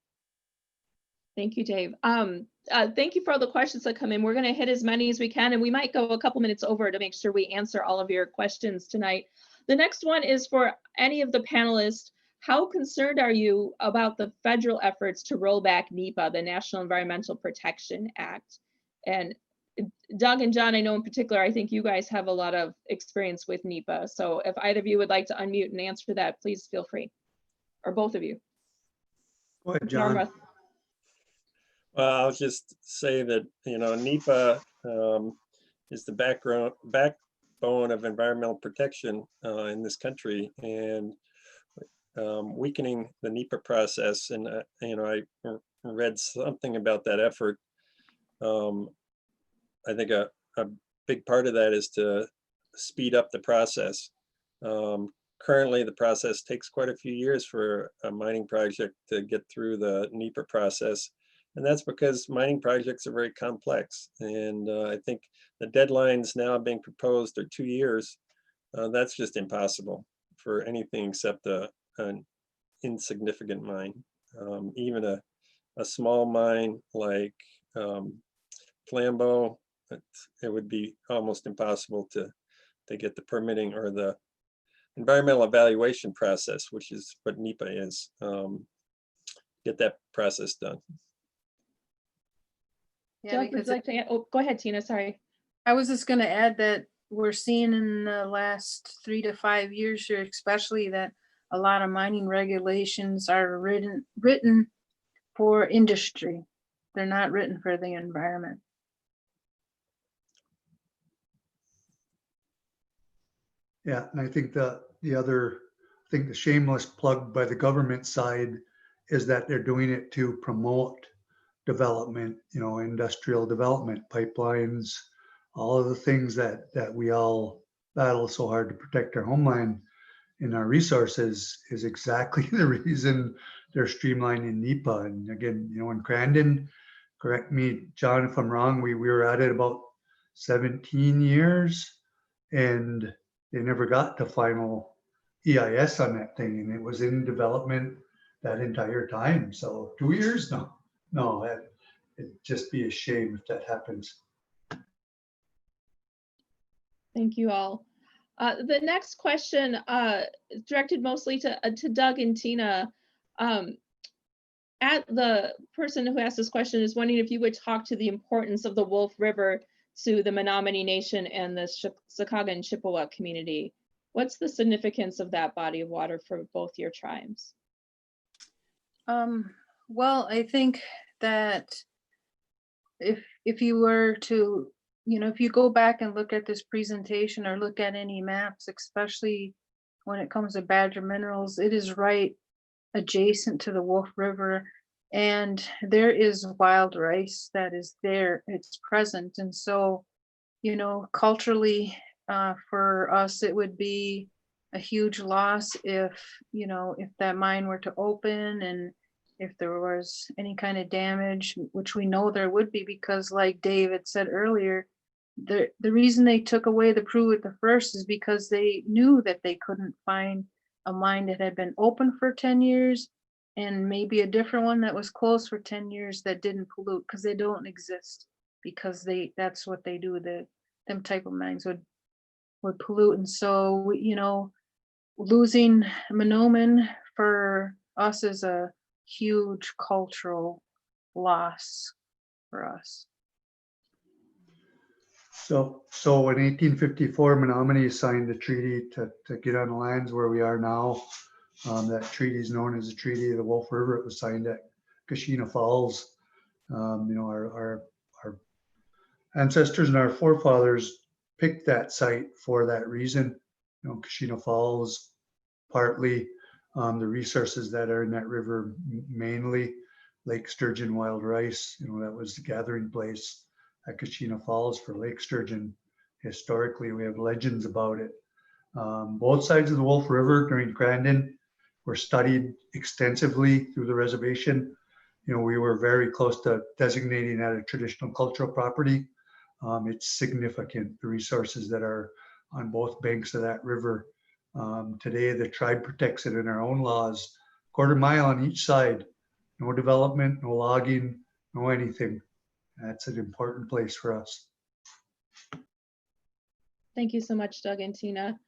Thank you, Dave. Thank you for all the questions that come in. We're going to hit as many as we can, and we might go a couple minutes over to make sure we answer all of your questions tonight. The next one is for any of the panelists. how concerned are you about the federal efforts to roll back NEPA, the National Environmental Protection Act? And Doug and John, I know in particular, I think you guys have a lot of experience with NEPA. So if either of you would like to unmute and answer that, please feel free. Or both of you.
Go ahead, John.
Norma.
Well, I'll just say that, NEPA is the backbone of environmental protection in this country, and weakening the NEPA process. And, I read something about that effort. I think a big part of that is to speed up the process. Currently, the process takes quite a few years for a mining project to get through the NEPA process. And that's because mining projects are very complex. And I think the deadlines now being proposed are 2 years. That's just impossible for anything except an insignificant mine. Even a small mine like Flambeau, it would be almost impossible to get the permitting or the environmental evaluation process, which is what NEPA is, get that process done.
Yeah,
Doug, would
because
you like to add? Oh, go ahead, Tina, sorry.
I was just gonna add that we're seeing in the last 3 to 5 years here, especially, that a lot of mining regulations are written for industry. They're not written for the environment.
Yeah, and I think the shameless plug by the government side is that they're doing it to promote development, industrial development, pipelines, all of the things that we all battle so hard to protect our homeland and our resources is exactly the reason they're streamlining NEPA. And again, in Crandon, correct me, John, if I'm wrong, we were at it about 17 years and they never got to final EIS on that thing, and it was in development that entire time. So 2 years? No, it'd just be a shame if that happens.
Thank you all. The next question directed mostly to Doug and Tina. The person who asked this question is wondering if you would talk to the importance of the Wolf River to the Menominee Nation and the Sakauga Chippewa community. What's the significance of that body of water for both your tribes?
Well, I think that if you were to, if you go back and look at this presentation or look at any maps, especially when it comes to Badger Minerals, it is right adjacent to the Wolf River, and there is wild rice that is there, it's present. And so, culturally, for us, it would be a huge loss if that mine were to open and if there was any kind of damage, which we know there would be, because like David said earlier, the reason they took away the Prue at the first is because they knew that they couldn't find a mine that had been open for 10 years and maybe a different one that was closed for 10 years that didn't pollute, because they don't exist, because that's what they do. Them type of mines would pollute. And so, losing Mahnomen for us is a huge cultural loss for us.
So in 1854, Menominee signed a treaty to get on the lands where we are now. That treaty is known as the Treaty of the Wolf River. It was signed at Kashina Falls. Our ancestors and our forefathers picked that site for that reason. Kashina Falls, partly the resources that are in that river, mainly Lake Sturgeon wild rice. That was the gathering place at Kashina Falls for lake sturgeon. Historically, we have legends about it. Both sides of the Wolf River during Crandon were studied extensively through the reservation. We were very close to designating that a traditional cultural property. It's significant, the resources that are on both banks of that river. Today, the tribe protects it in our own laws, 1/4 mile on each side. No development, no logging, no anything. That's an important place for us.
Thank you so much, Doug and Tina.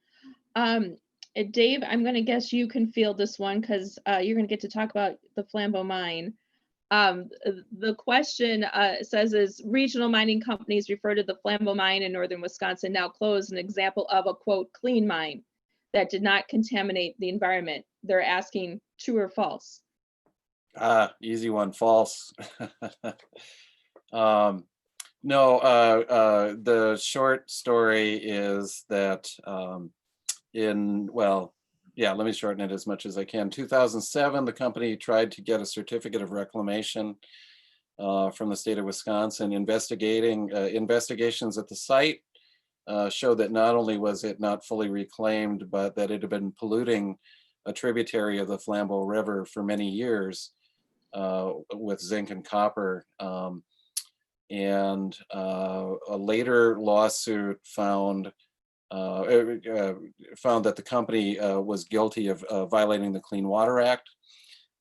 Dave, I'm going to guess you can field this one because you're going to get to talk about the Flambeau mine. The question says, is regional mining companies refer to the Flambeau mine in northern Wisconsin, now closed, an example of a quote clean mine that did not contaminate the environment? They're asking true or false.
Easy one, false. No, the short story is that let me shorten it as much as I can. 2007, the company tried to get a certificate of reclamation from the state of Wisconsin. Investigations at the site showed that not only was it not fully reclaimed, but that it had been polluting a tributary of the Flambeau River for many years with zinc and copper. And a later lawsuit found that the company was guilty of violating the Clean Water Act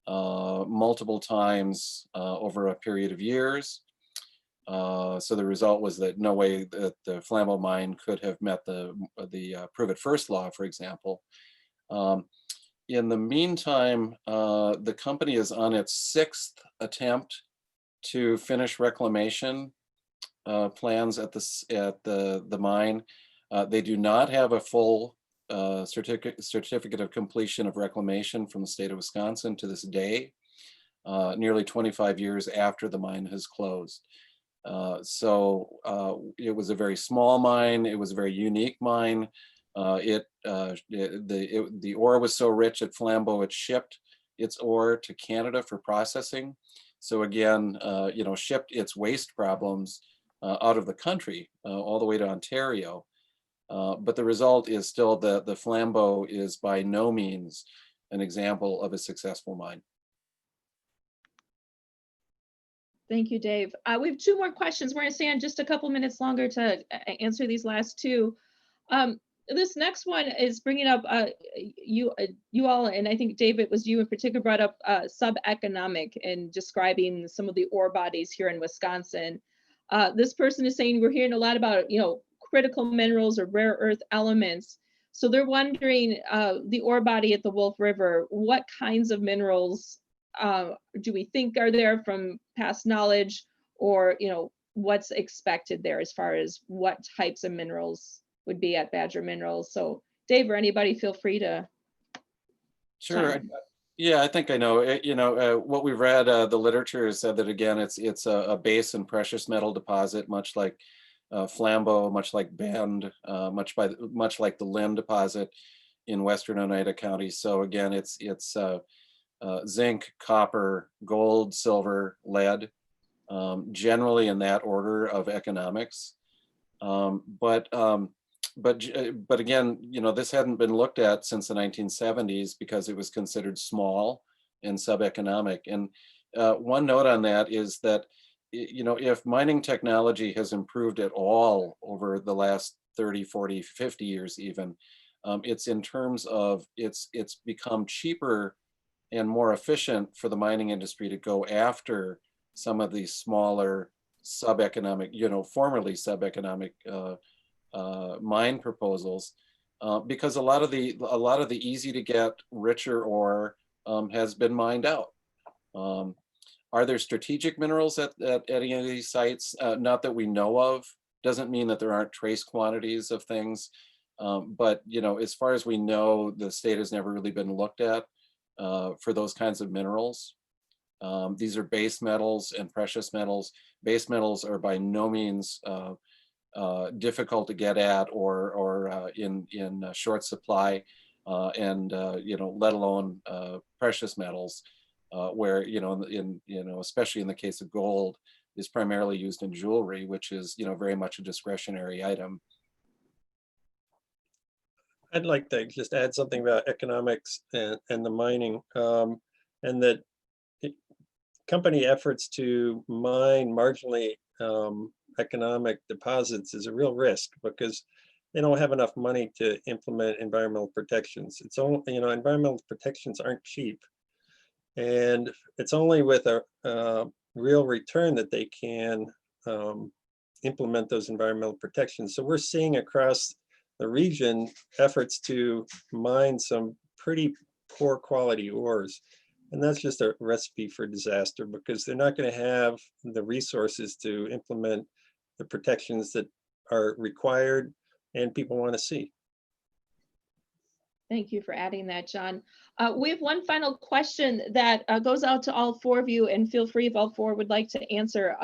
multiple times over a period of years. So the result was that no way that the Flambeau mine could have met the Prove It First law, for example. In the meantime, the company is on its 6th attempt to finish reclamation plans at the mine. They do not have a full certificate of completion of reclamation from the state of Wisconsin to this day, nearly 25 years after the mine has closed. So it was a very small mine. It was a very unique mine. The ore was so rich at Flambeau, it shipped its ore to Canada for processing. So again, shipped its waste problems out of the country all the way to Ontario. But the result is still that the Flambeau is by no means an example of a successful mine.
Thank you, Dave. We have 2 more questions. We're going to stay on just a couple minutes longer to answer these last 2. This next one is bringing up you all, and I think Dave, it was you in particular, brought up sub-economic and describing some of the ore bodies here in Wisconsin. This person is saying we're hearing a lot about critical minerals or rare earth elements. So they're wondering the ore body at the Wolf River, what kinds of minerals do we think are there from past knowledge, or what's expected there as far as what types of minerals would be at Badger Minerals? So Dave or anybody, feel free to.
Sure. Yeah, I think I know. What we've read, the literature has said that again, it's a base and precious metal deposit, much like Flambeau, much like Bend, much like the Lynn deposit in western Oneida County. So again, it's zinc, copper, gold, silver, lead, generally in that order of economics. But again, this hadn't been looked at since the 1970s because it was considered small and sub-economic. And one note on that is that, if mining technology has improved at all over the last 30, 40, 50 years even, it's in terms of it's become cheaper and more efficient for the mining industry to go after some of these smaller sub-economic, formerly sub-economic mine proposals, because a lot of the easy to get richer ore has been mined out. Are there strategic minerals at any of these sites? Not that we know of. Doesn't mean that there aren't trace quantities of things, but as far as we know, the state has never really been looked at for those kinds of minerals. These are base metals and precious metals. Base metals are by no means difficult to get at or in short supply, and let alone precious metals, where especially in the case of gold, is primarily used in jewelry, which is very much a discretionary item.
I'd like to just add something about economics and the mining, and that company efforts to mine marginally economic deposits is a real risk because they don't have enough money to implement environmental protections. It's only, environmental protections aren't cheap, and it's only with a real return that they can implement those environmental protections. So we're seeing across the region efforts to mine some pretty poor quality ores. And that's just a recipe for disaster because they're not going to have the resources to implement the protections that are required and people want to see.
Thank you for adding that, John. We have one final question that goes out to all four of you, and feel free if all four would like to answer,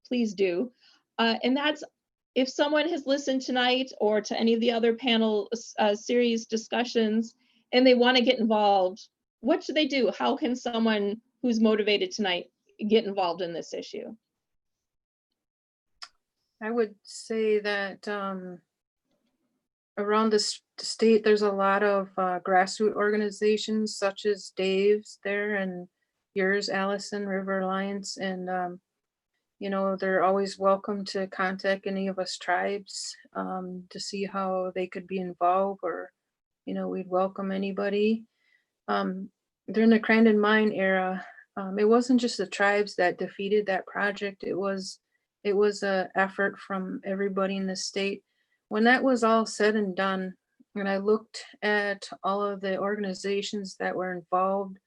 please do. And that's, if someone has listened tonight or to any of the other panel series discussions and they want to get involved, what should they do? How can someone who's motivated tonight get involved in this issue?
I would say that around the state, there's a lot of grassroots organizations such as Dave's there and yours, Allison, River Alliance. And, you know, they're always welcome to contact any of us tribes to see how they could be involved, or, you know, we'd welcome anybody. During the Crandon Mine era, it wasn't just the tribes that defeated that project. It was an effort from everybody in the state. When that was all said and done, and I looked at all of the organizations that were involved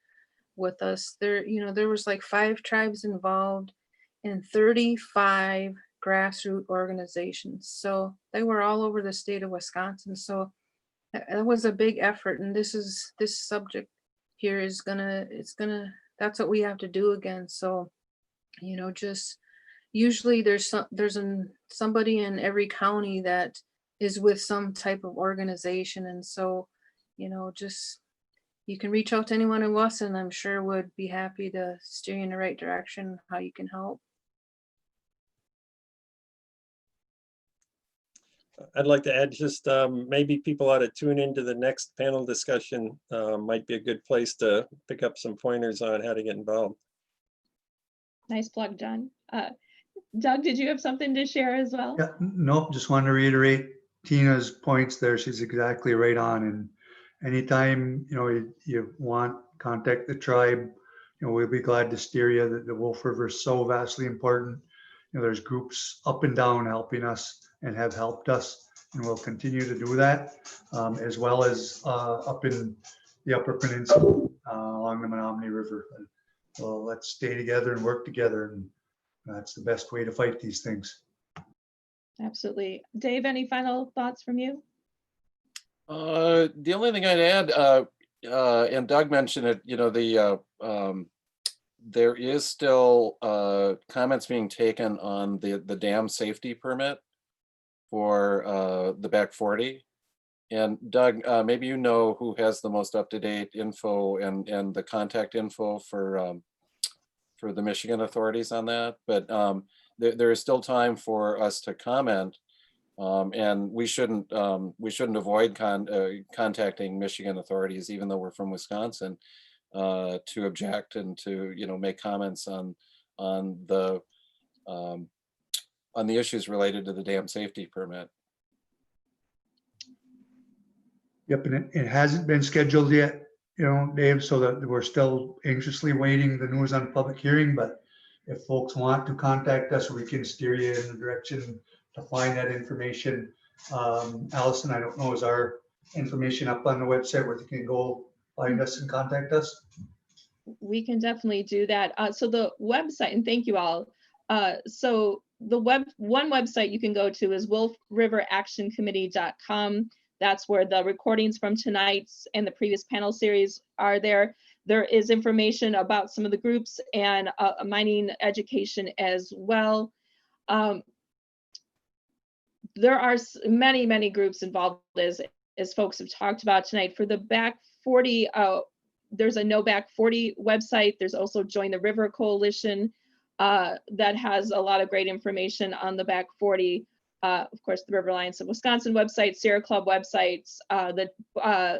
with us, there was like 5 tribes involved and 35 grassroots organizations. So they were all over the state of Wisconsin. So that was a big effort. And this subject here is that's what we have to do again. So, you know, just usually there's somebody in every county that is with some type of organization. And so, you know, just, you can reach out to anyone of us and I'm sure would be happy to steer you in the right direction, how you can help.
I'd like to add just maybe people ought to tune into the next panel discussion. Might be a good place to pick up some pointers on how to get involved.
Nice plug, John. Doug, did you have something to share as well?
Yeah, nope, just want to reiterate Tina's points there. She's exactly right on. And anytime, you know, you want, contact the tribe, you know, we'll be glad to steer you. The Wolf River is so vastly important. You know, there's groups up and down helping us and have helped us, and we'll continue to do that, as well as up in the Upper Peninsula along the Menominee River. Well, let's stay together and work together, and that's the best way to fight these things.
Absolutely. Dave, any final thoughts from you?
The only thing I'd add, and Doug mentioned it, you know, there is still comments being taken on the dam safety permit for the back 40. And Doug, maybe you know who has the most up-to-date info and the contact info for the Michigan authorities on that. But there is still time for us to comment, and we shouldn't avoid contacting Michigan authorities, even though we're from Wisconsin, to object and to, you know, make comments on the issues related to the dam safety permit.
Yep, and it hasn't been scheduled yet, you know, Dave, so that we're still anxiously waiting the news on public hearing. But if folks want to contact us, we can steer you in the direction to find that information. Allison, I don't know, is our information up on the website where you can go find us and contact us?
We can definitely do that. So the website, and thank you all. So the one website you can go to is wolfriveractioncommittee.com. That's where the recordings from tonight's and the previous panel series are there. There is information about some of the groups and mining education as well. There are many, many groups involved as folks have talked about tonight. For the Back 40, there's a No Back 40 website. There's also Join the River Coalition that has a lot of great information on the Back 40. Of course, the River Alliance of Wisconsin website, Sierra Club websites, the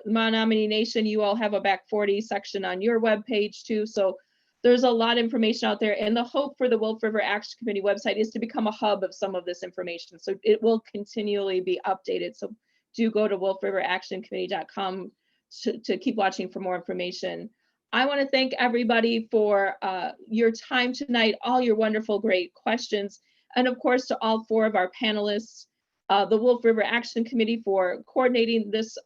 Menominee Nation, you all have a Back 40 section on your webpage too. So there's a lot of information out there. And the hope for the Wolf River Action Committee website is to become a hub of some of this information. So it will continually be updated. So do go to wolfriveractioncommittee.com to keep watching for more information. I want to thank everybody for your time tonight, all your wonderful, great questions. And of course, to all four of our panelists, the Wolf River Action Committee for coordinating this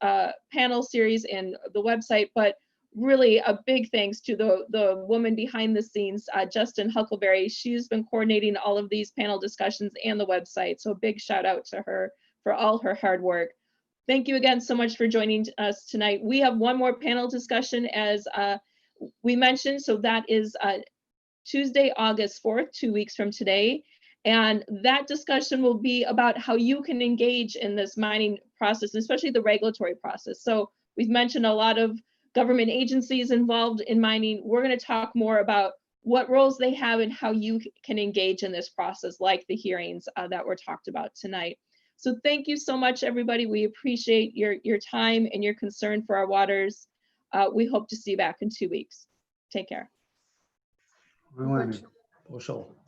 panel series and the website, but really a big thanks to the woman behind the scenes, Justin Huckleberry. She's been coordinating all of these panel discussions and the website. So a big shout out to her for all her hard work. Thank you again so much for joining us tonight. We have one more panel discussion as we mentioned, so that is Tuesday, August 4th, 2 weeks from today. And that discussion will be about how you can engage in this mining process, especially the regulatory process. So we've mentioned a lot of government agencies involved in mining. We're going to talk more about what roles they have and how you can engage in this process, like the hearings that were talked about tonight. So thank you so much, everybody. We appreciate your time and your concern for our waters. We hope to see you back in 2 weeks. Take care.
Bueno, po siya.